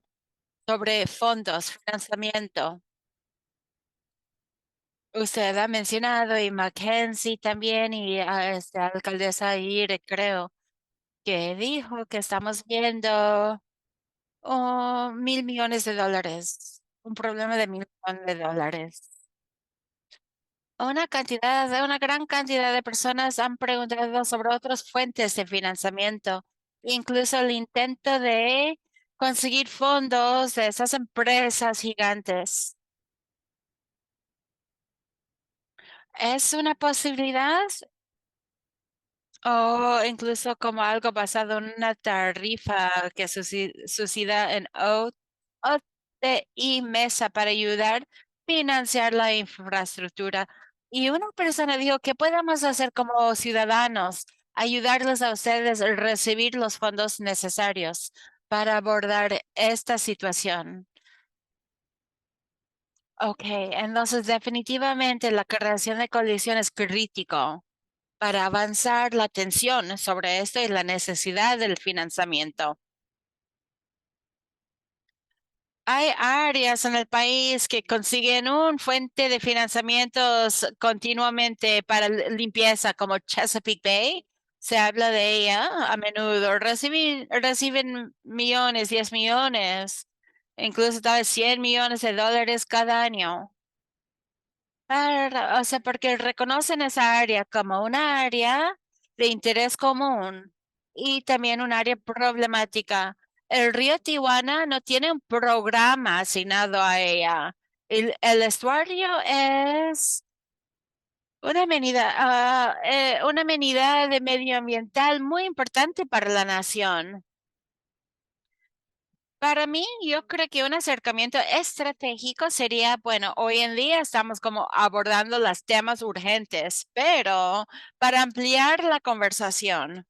A: sobre fondos, financiamiento. Usted ha mencionado y Mackenzie también y a esta alcaldesa Aguirre, creo, que dijo que estamos viendo $1.000 millones, un problema de $1.000 millones. Una gran cantidad de personas han preguntado sobre otras fuentes de financiamiento, incluso el intento de conseguir fondos de esas empresas gigantes. ¿Es una posibilidad? O incluso como algo basado en una tarifa que suicida en OTI Mesa para ayudar a financiar la infraestructura. Y una persona dijo, ¿qué podemos hacer como ciudadanos? Ayudarles a ustedes a recibir los fondos necesarios para abordar esta situación. Ok, entonces definitivamente la creación de coalición es crítico para avanzar la atención sobre esto y la necesidad del financiamiento. Hay áreas en el país que consiguen un fuente de financiamientos continuamente para limpieza, como Chesapeake Bay. Se habla de ella a menudo. Reciben millones, 10 millones, incluso tal vez 100 millones de dólares cada año. O sea, porque reconocen esa área como una área de interés común y también un área problemática. El río Tijuana no tiene un programa asignado a ella. El estuario es una amenidad de medioambiental muy importante para la nación. Para mí, yo creo que un acercamiento estratégico sería, bueno, hoy en día estamos como abordando los temas urgentes, pero para ampliar la conversación,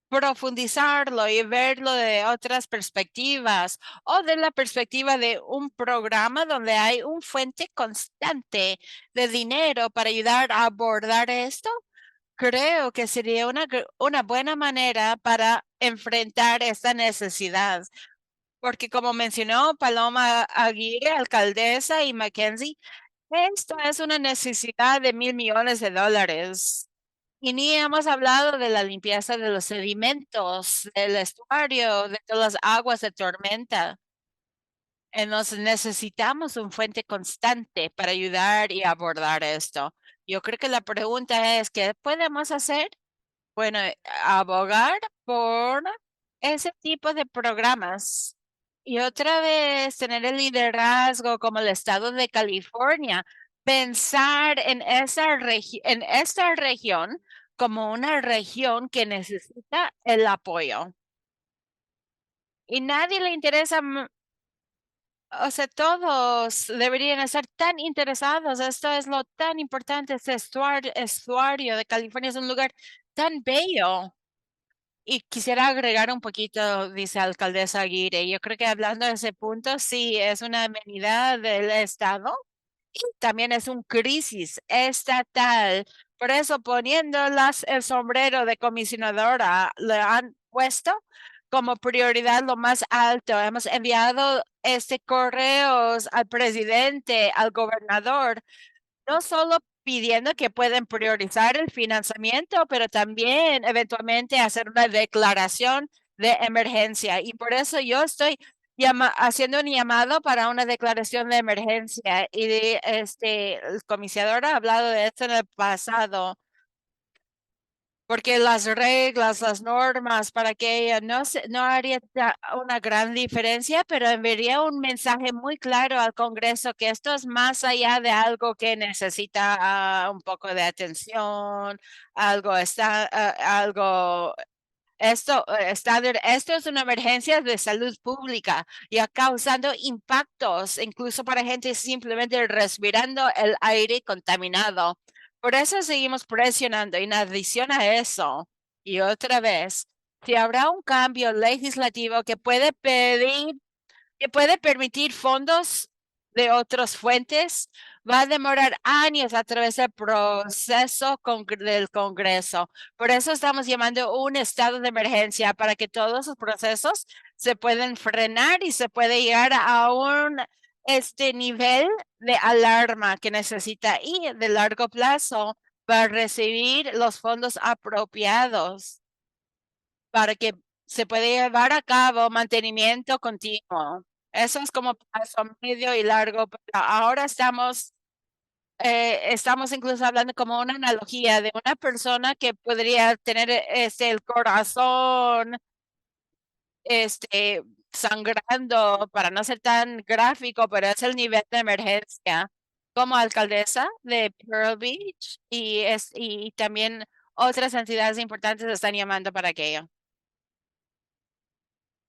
A: profundizarlo y verlo de otras perspectivas o de la perspectiva de un programa donde hay un fuente constante de dinero para ayudar a abordar esto, creo que sería una buena manera para enfrentar esta necesidad. Porque como mencionó Paloma Aguirre, alcaldesa, y Mackenzie, esto es una necesidad de 1.000 millones de dólares. Y ni hemos hablado de la limpieza de los sedimentos, del estuario, de todas las aguas de tormenta. Entonces necesitamos un fuente constante para ayudar y abordar esto. Yo creo que la pregunta es, ¿qué podemos hacer? Bueno, abogar por ese tipo de programas. Y otra vez, tener el liderazgo como el estado de California, pensar en en esta región como una región que necesita el apoyo. Y nadie le interesa, o sea, todos deberían estar tan interesados. Esto es lo tan importante. Este estuario de California es un lugar tan bello. Y quisiera agregar un poquito, dice alcaldesa Aguirre. Yo creo que hablando de ese punto, sí, es una amenidad del Estado y también es un crisis estatal. Por eso, poniéndolas el sombrero de comisionadora, le han puesto como prioridad lo más alto. Hemos enviado correos al presidente, al gobernador, no solo pidiendo que pueden priorizar el financiamiento, pero también eventualmente hacer una declaración de emergencia. Y por eso yo estoy haciendo un llamado para una declaración de emergencia. Y el comisionador ha hablado de esto en el pasado. Porque las reglas, las normas para que ella no haría una gran diferencia, pero enviaría un mensaje muy claro al Congreso que esto es más allá de algo que necesita un poco de atención, algo esto es una emergencia de salud pública, ya causando impactos, incluso para gente simplemente respirando el aire contaminado. Por eso seguimos presionando. Y en adición a eso, y otra vez, si habrá un cambio legislativo que puede permitir fondos de otras fuentes, va a demorar años a través del proceso del Congreso. Por eso estamos llamando un estado de emergencia para que todos los procesos se pueden frenar y se puede llegar a un nivel de alarma que necesita y de largo plazo para recibir los fondos apropiados para que se pueda llevar a cabo mantenimiento continuo. Eso es como paso medio y largo, pero ahora estamos incluso hablando como una analogía de una persona que podría tener el corazón este, sangrando, para no ser tan gráfico, pero es el nivel de emergencia. Como alcaldesa de Pearl Beach y también otras entidades importantes están llamando para aquello.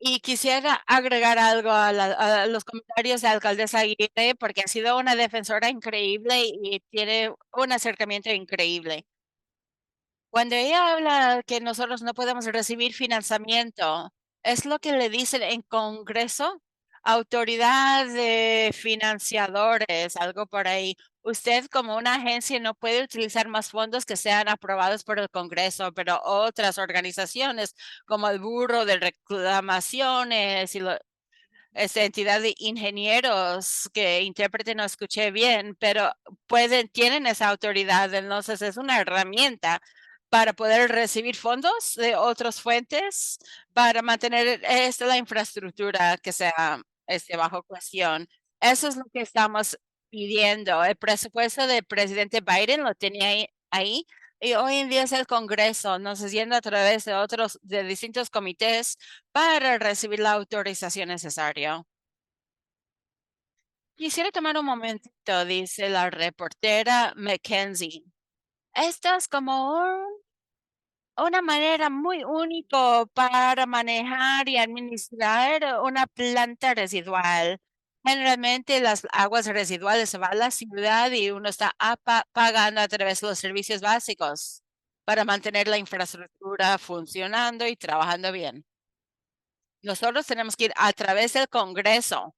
A: Y quisiera agregar algo a los comentarios de la alcaldesa Aguirre, porque ha sido una defensora increíble y tiene un acercamiento increíble. Cuando ella habla que nosotros no podemos recibir financiamiento, es lo que le dicen en Congreso, autoridad de financiadores, algo por ahí. Usted como una agencia no puede utilizar más fondos que sean aprobados por el Congreso, pero otras organizaciones como el Burro de Reclamaciones y esta entidad de ingenieros que intérprete no escuché bien, pero tienen esa autoridad, entonces es una herramienta para poder recibir fondos de otras fuentes para mantener la infraestructura que sea bajo cuestión. Eso es lo que estamos pidiendo. El presupuesto del presidente Biden lo tenía ahí y hoy en día es el Congreso, nos yendo a través de de distintos comités para recibir la autorización necesaria. Quisiera tomar un momentito, dice la reportera Mackenzie. Esta es como una manera muy única para manejar y administrar una planta residual. Generalmente las aguas residuales se van a la ciudad y uno está pagando a través de los servicios básicos para mantener la infraestructura funcionando y trabajando bien. Nosotros tenemos que ir a través del Congreso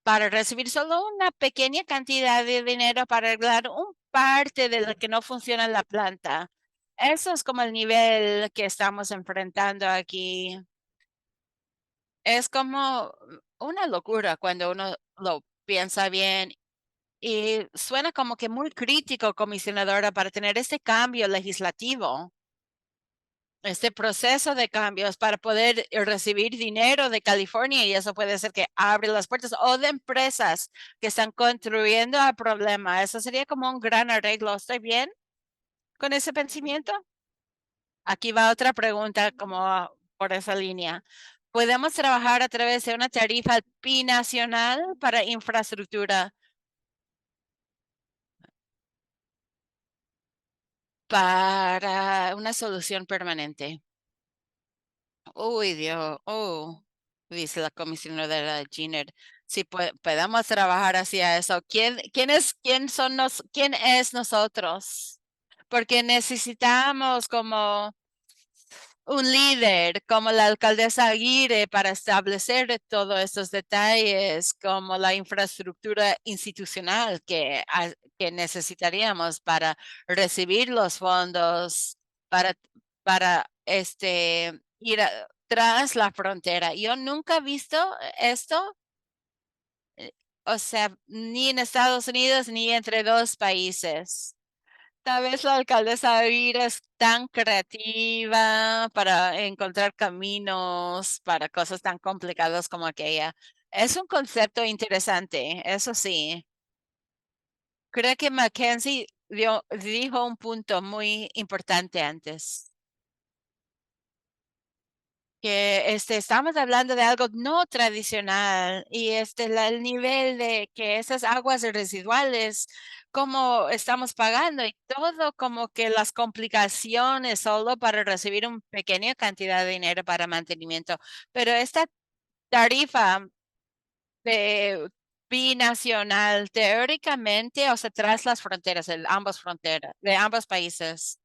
A: para recibir solo una pequeña cantidad de dinero para arreglar un parte de lo que no funciona en la planta. Eso es como el nivel que estamos enfrentando aquí. Es como una locura cuando uno lo piensa bien y suena como que muy crítico, comisionadora, para tener este cambio legislativo, este proceso de cambios para poder recibir dinero de California y eso puede ser que abre las puertas o de empresas que están contribuyendo al problema. Eso sería como un gran arreglo. ¿Estoy bien con ese pensamiento? Aquí va otra pregunta como por esa línea. ¿Podemos trabajar a través de una tarifa binacional para infraestructura para una solución permanente? Uy, Dios, dice la comisionada de la Giner. Si podemos trabajar hacia eso, quién es nosotros? Porque necesitamos como un líder como la alcaldesa Aguirre para establecer todos estos detalles, como la infraestructura institucional que necesitaríamos para recibir los fondos, para, para ir tras la frontera. Yo nunca he visto esto, eh, o sea, ni en Estados Unidos ni entre dos países. Tal vez la alcaldesa Aguirre es tan creativa para encontrar caminos para cosas tan complicadas como aquella. Es un concepto interesante, eso sí. Creo que Mackenzie dijo un punto muy importante antes, que estamos hablando de algo no tradicional y el nivel de que esas aguas residuales, como estamos pagando y todo como que las complicaciones solo para recibir una pequeña cantidad de dinero para mantenimiento. Pero esta tarifa de binacional, teóricamente, o sea, tras las fronteras, de ambos países.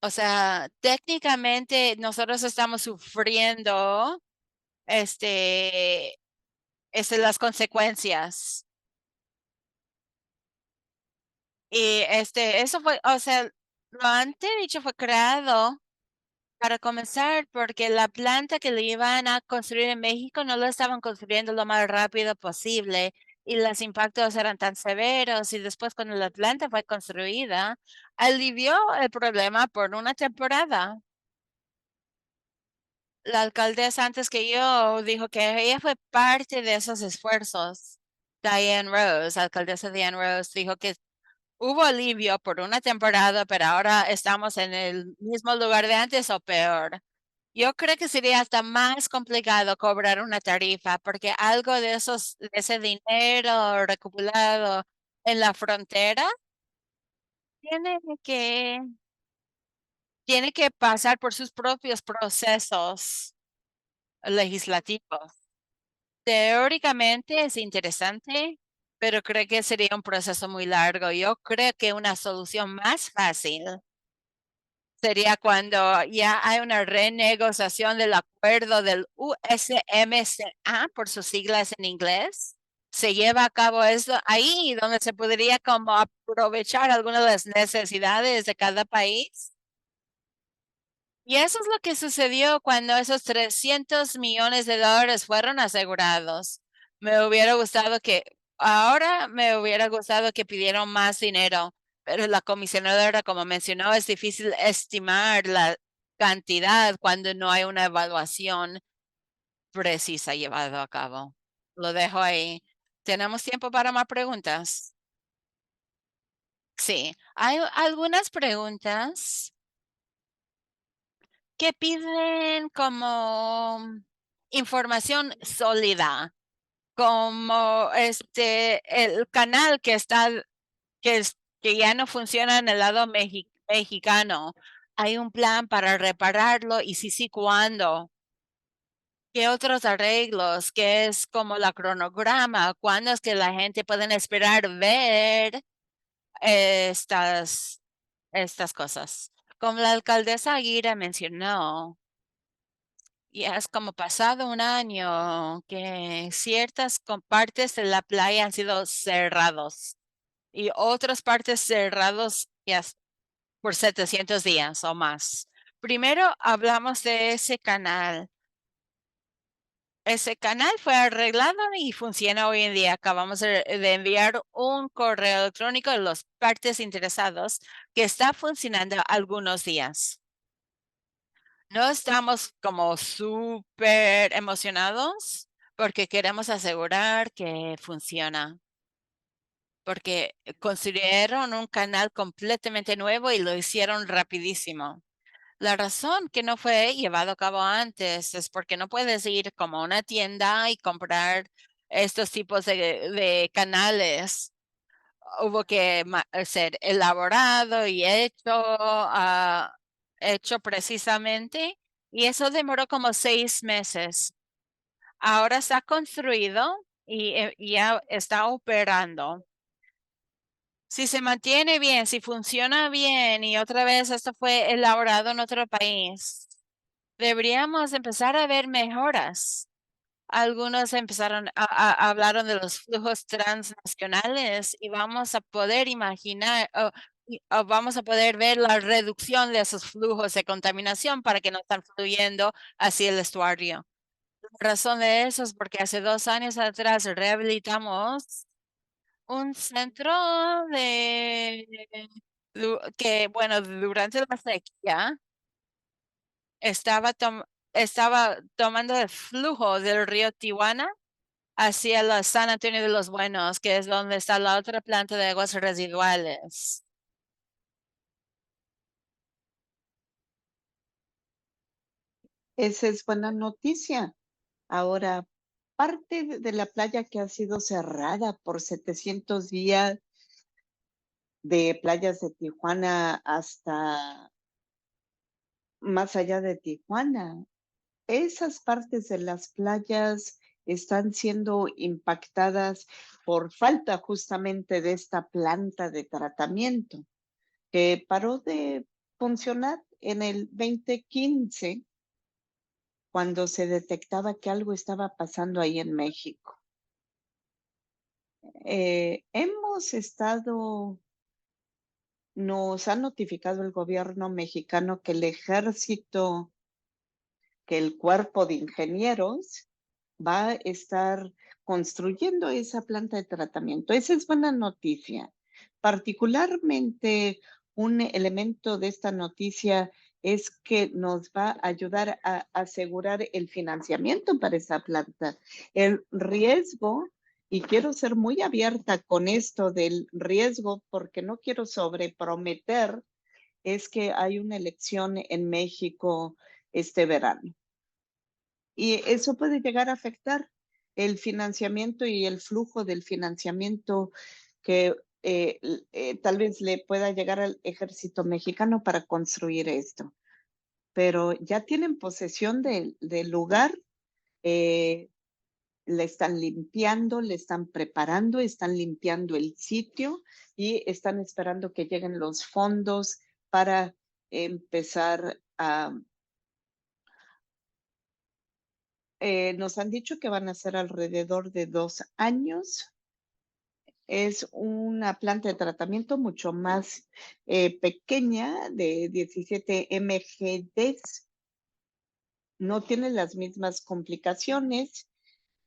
A: O sea, técnicamente nosotros estamos sufriendo este, las consecuencias. Y eso fue, o sea, lo antes dicho fue creado para comenzar porque la planta que le iban a construir en México no lo estaban construyendo lo más rápido posible y los impactos eran tan severos y después cuando la planta fue construida, alivió el problema por una temporada. La alcaldesa antes que yo dijo que ella fue parte de esos esfuerzos. Diane Rose, alcaldesa Diane Rose, dijo que hubo alivio por una temporada, pero ahora estamos en el mismo lugar de antes o peor. Yo creo que sería hasta más complicado cobrar una tarifa porque algo de ese dinero recuperado en la frontera tiene que pasar por sus propios procesos legislativos. Teóricamente es interesante, pero creo que sería un proceso muy largo. Yo creo que una solución más fácil sería cuando ya hay una renegociación del acuerdo del USMCA, por sus siglas en inglés. Se lleva a cabo eso ahí, donde se podría como aprovechar algunas de las necesidades de cada país. Y eso es lo que sucedió cuando esos 300 millones de dólares fueron asegurados. Ahora me hubiera gustado que pidieran más dinero, pero la comisionadora, como mencionó, es difícil estimar la cantidad cuando no hay una evaluación precisa llevada a cabo. Lo dejo ahí. ¿Tenemos tiempo para más preguntas? Sí, hay algunas preguntas que piden como información sólida, como el canal que ya no funciona en el lado mexicano. Hay un plan para repararlo y sí, sí, ¿cuándo? ¿Qué otros arreglos? ¿Qué es como la cronograma? ¿Cuándo es que la gente puede esperar ver estas, estas cosas? Como la alcaldesa Aguirre mencionó, ya es como pasado un año que ciertas partes de la playa han sido cerrados y otras partes cerrados ya por 700 días o más. Primero hablamos de ese canal. Ese canal fue arreglado y funciona hoy en día. Acabamos de enviar un correo electrónico a las partes interesadas que está funcionando algunos días. No estamos como súper emocionados porque queremos asegurar que funciona, porque construyeron un canal completamente nuevo y lo hicieron rapidísimo. La razón que no fue llevado a cabo antes es porque no puedes ir como a una tienda y comprar estos tipos de canales. Hubo que ser elaborado y hecho precisamente, y eso demoró como 6 meses. Ahora está construido y ya está operando. Si se mantiene bien, si funciona bien y otra vez esto fue elaborado en otro país, deberíamos empezar a ver mejoras. Algunos hablaron de los flujos transnacionales y vamos a poder imaginar o vamos a poder ver la reducción de esos flujos de contaminación para que no están fluyendo hacia el estuario. La razón de eso es porque hace 2 años atrás rehabilitamos un centro de que, bueno, durante la sequía estaba tomando el flujo del río Tijuana hacia la San Antonio de los Buenos, que es donde está la otra planta de aguas residuales.
B: Esa es buena noticia. Ahora, parte de la playa que ha sido cerrada por 700 días, de playas de Tijuana hasta más allá de Tijuana, esas partes de las playas están siendo impactadas por falta justamente de esta planta de tratamiento que paró de funcionar en el 2015 cuando se detectaba que algo estaba pasando ahí en México. Hemos estado, nos ha notificado el gobierno mexicano que el ejército, que el cuerpo de ingenieros va a estar construyendo esa planta de tratamiento. Esa es buena noticia. Particularmente, un elemento de esta noticia es que nos va a ayudar a asegurar el financiamiento para esa planta. El riesgo, y quiero ser muy abierta con esto del riesgo porque no quiero sobreprometer, es que hay una elección en México este verano. Y eso puede llegar a afectar el financiamiento y el flujo del financiamiento que tal vez le pueda llegar al ejército mexicano para construir esto, pero ya tienen posesión del lugar, le están limpiando, le están preparando, están limpiando el sitio y están esperando que lleguen los fondos para empezar a... nos han dicho que van a ser alrededor de 2 años. Es una planta de tratamiento mucho más pequeña, de 17 mgds. No tiene las mismas complicaciones,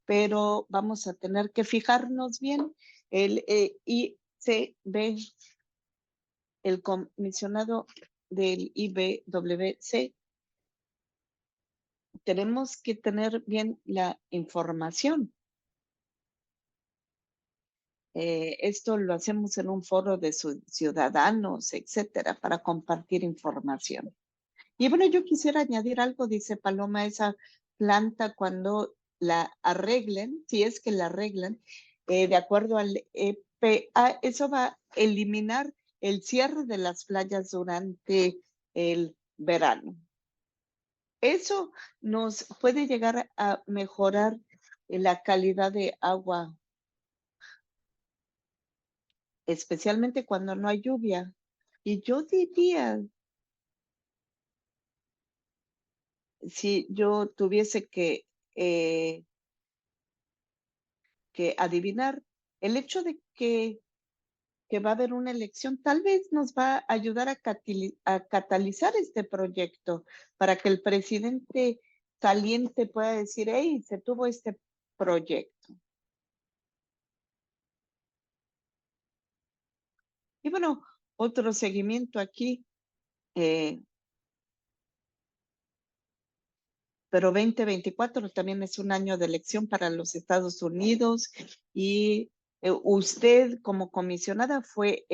B: pero vamos a tener que fijarnos bien. El ICB, el comisionado del IBWC, tenemos que tener bien la información. Esto lo hacemos en un foro de ciudadanos, etcétera, para compartir información. Y bueno, yo quisiera añadir algo, dice Paloma, esa planta cuando la arreglen, si es que la arreglan, de acuerdo al EPA, eso va a eliminar el cierre de las playas durante el verano. Eso nos puede llegar a mejorar la calidad de agua, especialmente cuando no hay lluvia. Y yo diría, si yo tuviese que adivinar, el hecho de que va a haber una elección tal vez nos va a ayudar a catalizar este proyecto para que el presidente saliente pueda decir, hey, se tuvo este proyecto. Y bueno, otro seguimiento aquí, pero 2024 también es un año de elección para los Estados Unidos y usted como comisionada fue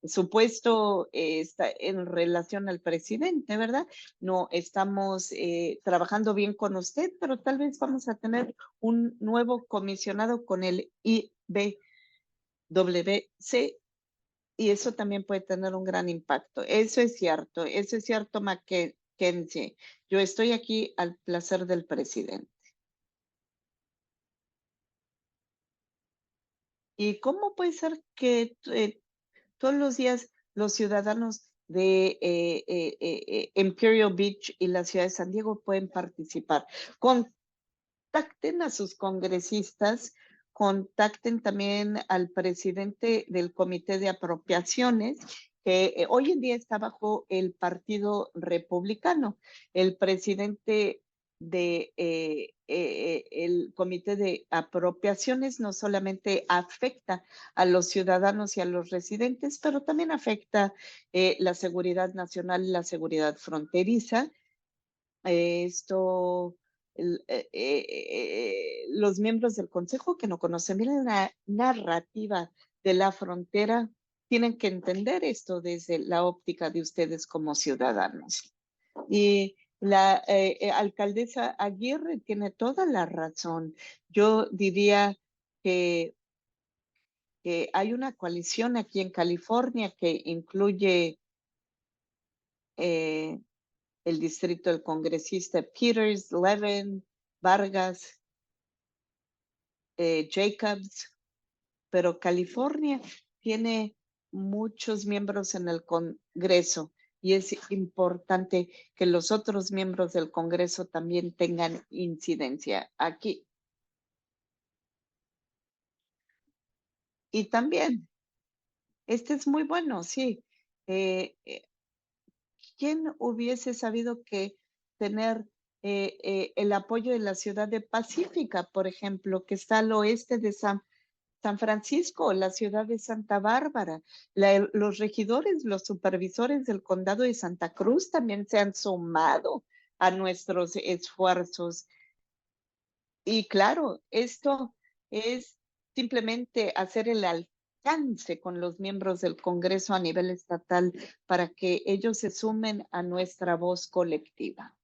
B: supuesto está en relación al presidente, ¿verdad? No estamos trabajando bien con usted, pero tal vez vamos a tener un nuevo comisionado con el IBWC y eso también puede tener un gran impacto. Eso es cierto, Mackenzie. Yo estoy aquí al placer del presidente. ¿Y cómo puede ser que todos los días los ciudadanos de Imperial Beach y la ciudad de San Diego pueden participar? Contacten a sus congresistas, contacten también al presidente del Comité de Apropiaciones, que hoy en día está bajo el Partido Republicano. El presidente de el Comité de Apropiaciones no solamente afecta a los ciudadanos y a los residentes, pero también afecta la seguridad nacional y la seguridad fronteriza. Esto, los miembros del Consejo que no conocen bien la narrativa de la frontera tienen que entender esto desde la óptica de ustedes como ciudadanos. Y la alcaldesa Aguirre tiene toda la razón. Yo diría que, que hay una coalición aquí en California que incluye el distrito del congresista Peters, Levin, Vargas, Jacobs, pero California tiene muchos miembros en el Congreso y es importante que los otros miembros del Congreso también tengan incidencia aquí. Y también, este es muy bueno, sí. ¿Quién hubiese sabido que tener el apoyo de la ciudad de Pacífica, por ejemplo, que está al oeste de San Francisco, la ciudad de Santa Bárbara, los regidores, los supervisores del condado de Santa Cruz también se han sumado a nuestros esfuerzos? Y claro, esto es simplemente hacer el alcance con los miembros del Congreso a nivel estatal para que ellos se sumen a nuestra voz colectiva.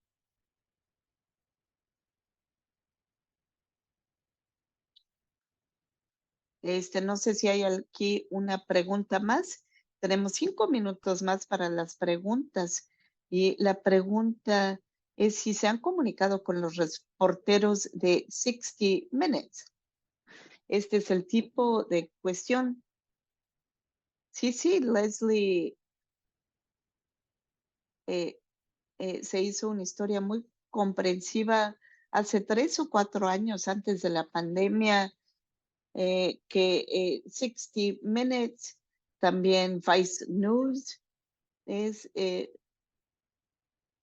B: No sé si hay aquí una pregunta más. Tenemos 5 minutos más para las preguntas. Y la pregunta es si se han comunicado con los reporteros de 60 Minutes. Este es el tipo de cuestión. Sí, sí, Leslie, eh, se hizo una historia muy comprensiva hace 3 o 4 años antes de la pandemia, que 60 Minutes, también Vice News, es,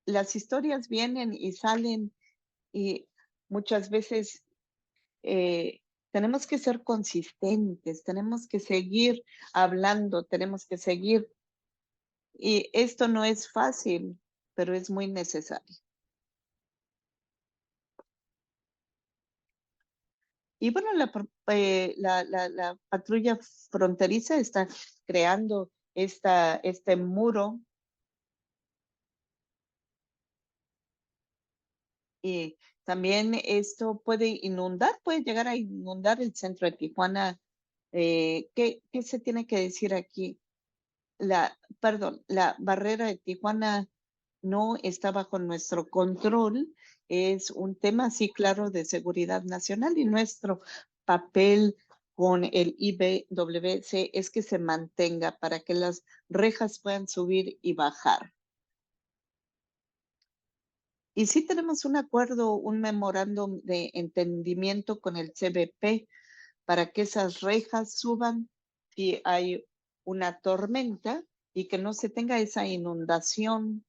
B: las historias vienen y salen y muchas veces eh, tenemos que ser consistentes, tenemos que seguir hablando, tenemos que seguir. Y esto no es fácil, pero es muy necesario. Y bueno, la patrulla fronteriza está creando este muro y también esto puede llegar a inundar el centro de Tijuana. ¿Qué se tiene que decir aquí? Perdón, la barrera de Tijuana no está bajo nuestro control. Es un tema, sí, claro, de seguridad nacional y nuestro papel con el IBWC es que se mantenga para que las rejas puedan subir y bajar. Y sí tenemos un acuerdo, un memorándum de entendimiento con el CBP para que esas rejas suban si hay una tormenta y que no se tenga esa inundación.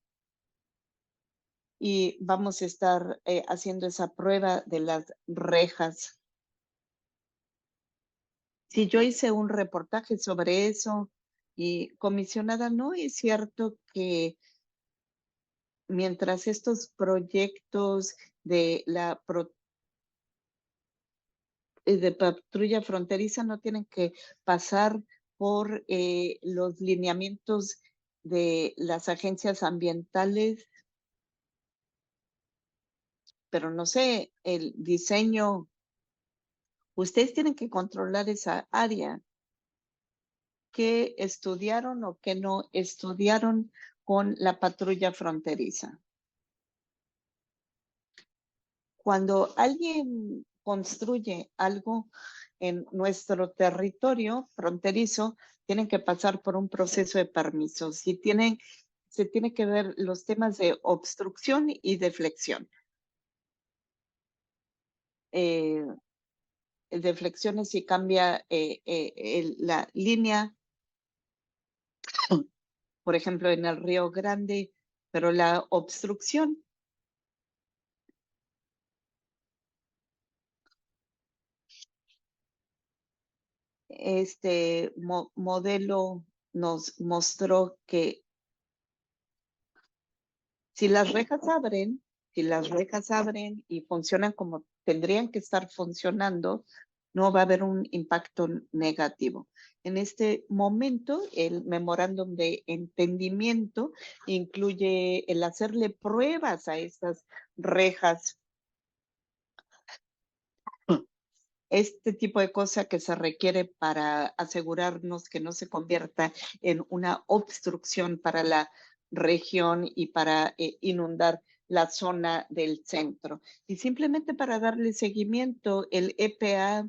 B: Y vamos a estar haciendo esa prueba de las rejas. Si yo hice un reportaje sobre eso y comisionada, no es cierto que mientras estos proyectos de de patrulla fronteriza no tienen que pasar por los lineamientos de las agencias ambientales, pero no sé, el diseño, ustedes tienen que controlar esa área. ¿Qué estudiaron o qué no estudiaron con la patrulla fronteriza? Cuando alguien construye algo en nuestro territorio fronterizo, tienen que pasar por un proceso de permisos y se tiene que ver los temas de obstrucción y deflexión. Eh, el deflexión es si cambia la línea, por ejemplo, en el Río Grande, pero la obstrucción modelo nos mostró que si las rejas abren, si las rejas abren y funcionan como tendrían que estar funcionando, no va a haber un impacto negativo. En este momento, el memorándum de entendimiento incluye el hacerle pruebas a estas rejas, este tipo de cosa que se requiere para asegurarnos que no se convierta en una obstrucción para la región y para inundar la zona del centro. Y simplemente para darle seguimiento, el EPA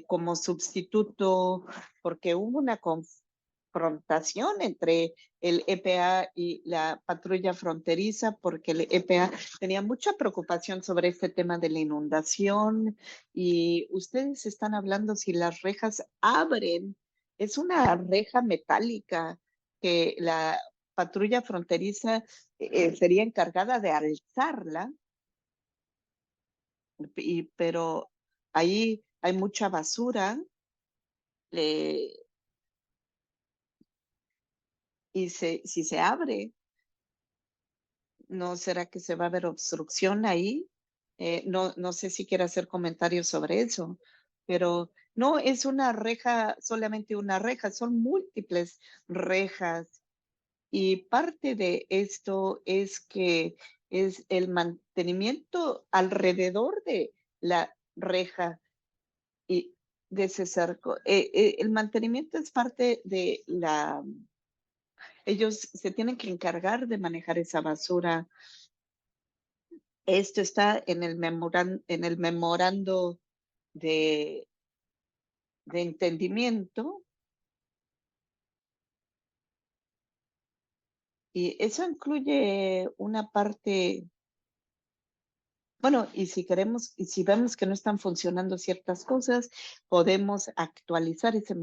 B: como sustituto, porque hubo una confrontación entre el EPA y la patrulla fronteriza, porque el EPA tenía mucha preocupación sobre este tema de la inundación y ustedes están hablando si las rejas abren. Es una reja metálica que la patrulla fronteriza sería encargada de alzarla, pero ahí hay mucha basura le- si se abre, ¿no será que se va a ver obstrucción ahí? No sé si quiere hacer comentarios sobre eso, pero no es una reja, solamente una reja, son múltiples rejas. Y parte de esto es que es el mantenimiento alrededor de la reja. de ese cerco. El mantenimiento es parte de la ellos se tienen que encargar de manejar esa basura. Esto está en el memorando de entendimiento, y eso incluye una parte, bueno, y si vemos que no están funcionando ciertas cosas, podemos actualizar ese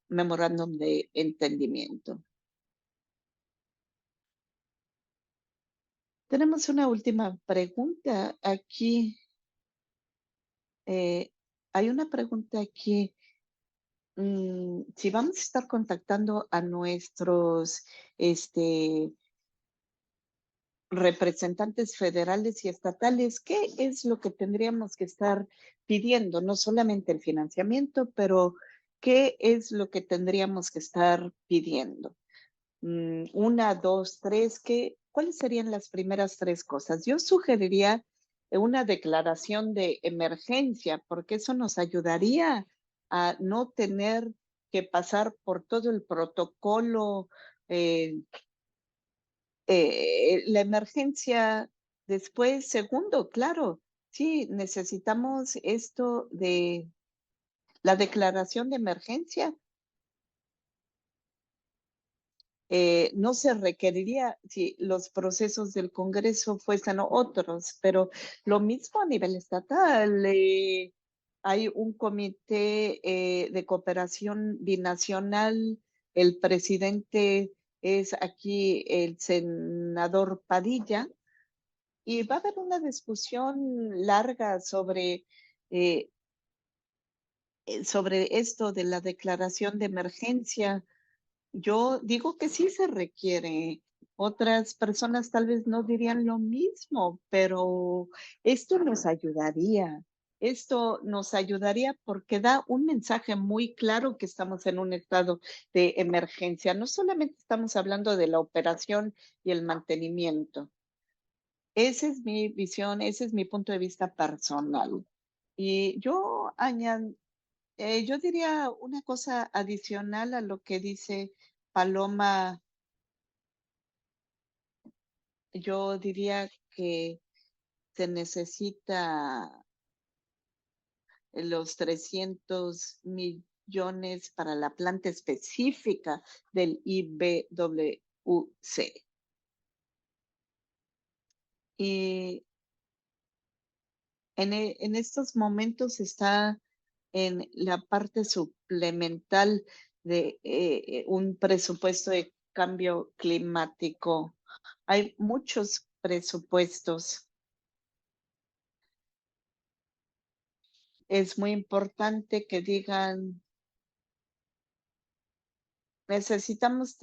B: memorándum de entendimiento. Tenemos una última pregunta aquí. Hay una pregunta aquí. Si vamos a estar contactando a nuestros este, representantes federales y estatales, ¿qué es lo que tendríamos que estar pidiendo? No solamente el financiamiento, pero ¿qué es lo que tendríamos que estar pidiendo? Una, dos, tres, ¿cuáles serían las primeras tres cosas? Yo sugeriría una declaración de emergencia, porque eso nos ayudaría a no tener que pasar por todo el protocolo, eh, la emergencia después. Segundo, claro, sí, necesitamos esto de la declaración de emergencia. No se requeriría si los procesos del Congreso fuesen otros, pero lo mismo a nivel estatal. Hay un comité de cooperación binacional, el presidente es aquí el senador Padilla, y va a haber una discusión larga eh, sobre esto de la declaración de emergencia. Yo digo que sí se requiere. Otras personas tal vez no dirían lo mismo, pero esto nos ayudaría. Esto nos ayudaría porque da un mensaje muy claro que estamos en un estado de emergencia. No solamente estamos hablando de la operación y el mantenimiento. Esa es mi visión, ese es mi punto de vista personal. Y yo diría una cosa adicional a lo que dice Paloma. Yo diría que se necesita los 300 millones para la planta específica del IBWC. Y en estos momentos está en la parte suplemental de un presupuesto de cambio climático. Hay muchos presupuestos. Es muy importante que digan, necesitamos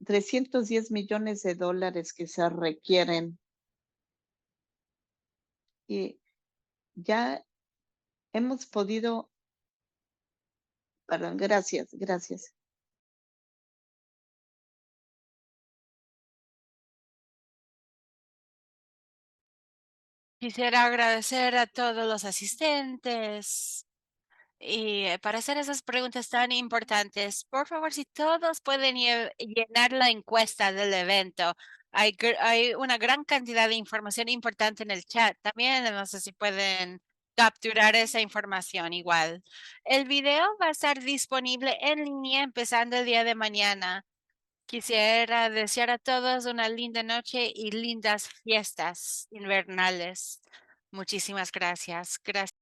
B: 310 millones de dólares que se requieren, y ya hemos podido, perdón, gracias, gracias.
A: Quisiera agradecer a todos los asistentes y para hacer esas preguntas tan importantes, por favor, si todos pueden llenar la encuesta del evento. Hay una gran cantidad de información importante en el chat. También no sé si pueden capturar esa información igual. El video va a estar disponible en línea empezando el día de mañana. Quisiera desear a todos una linda noche y lindas fiestas invernales. Muchísimas gracias. Gracias.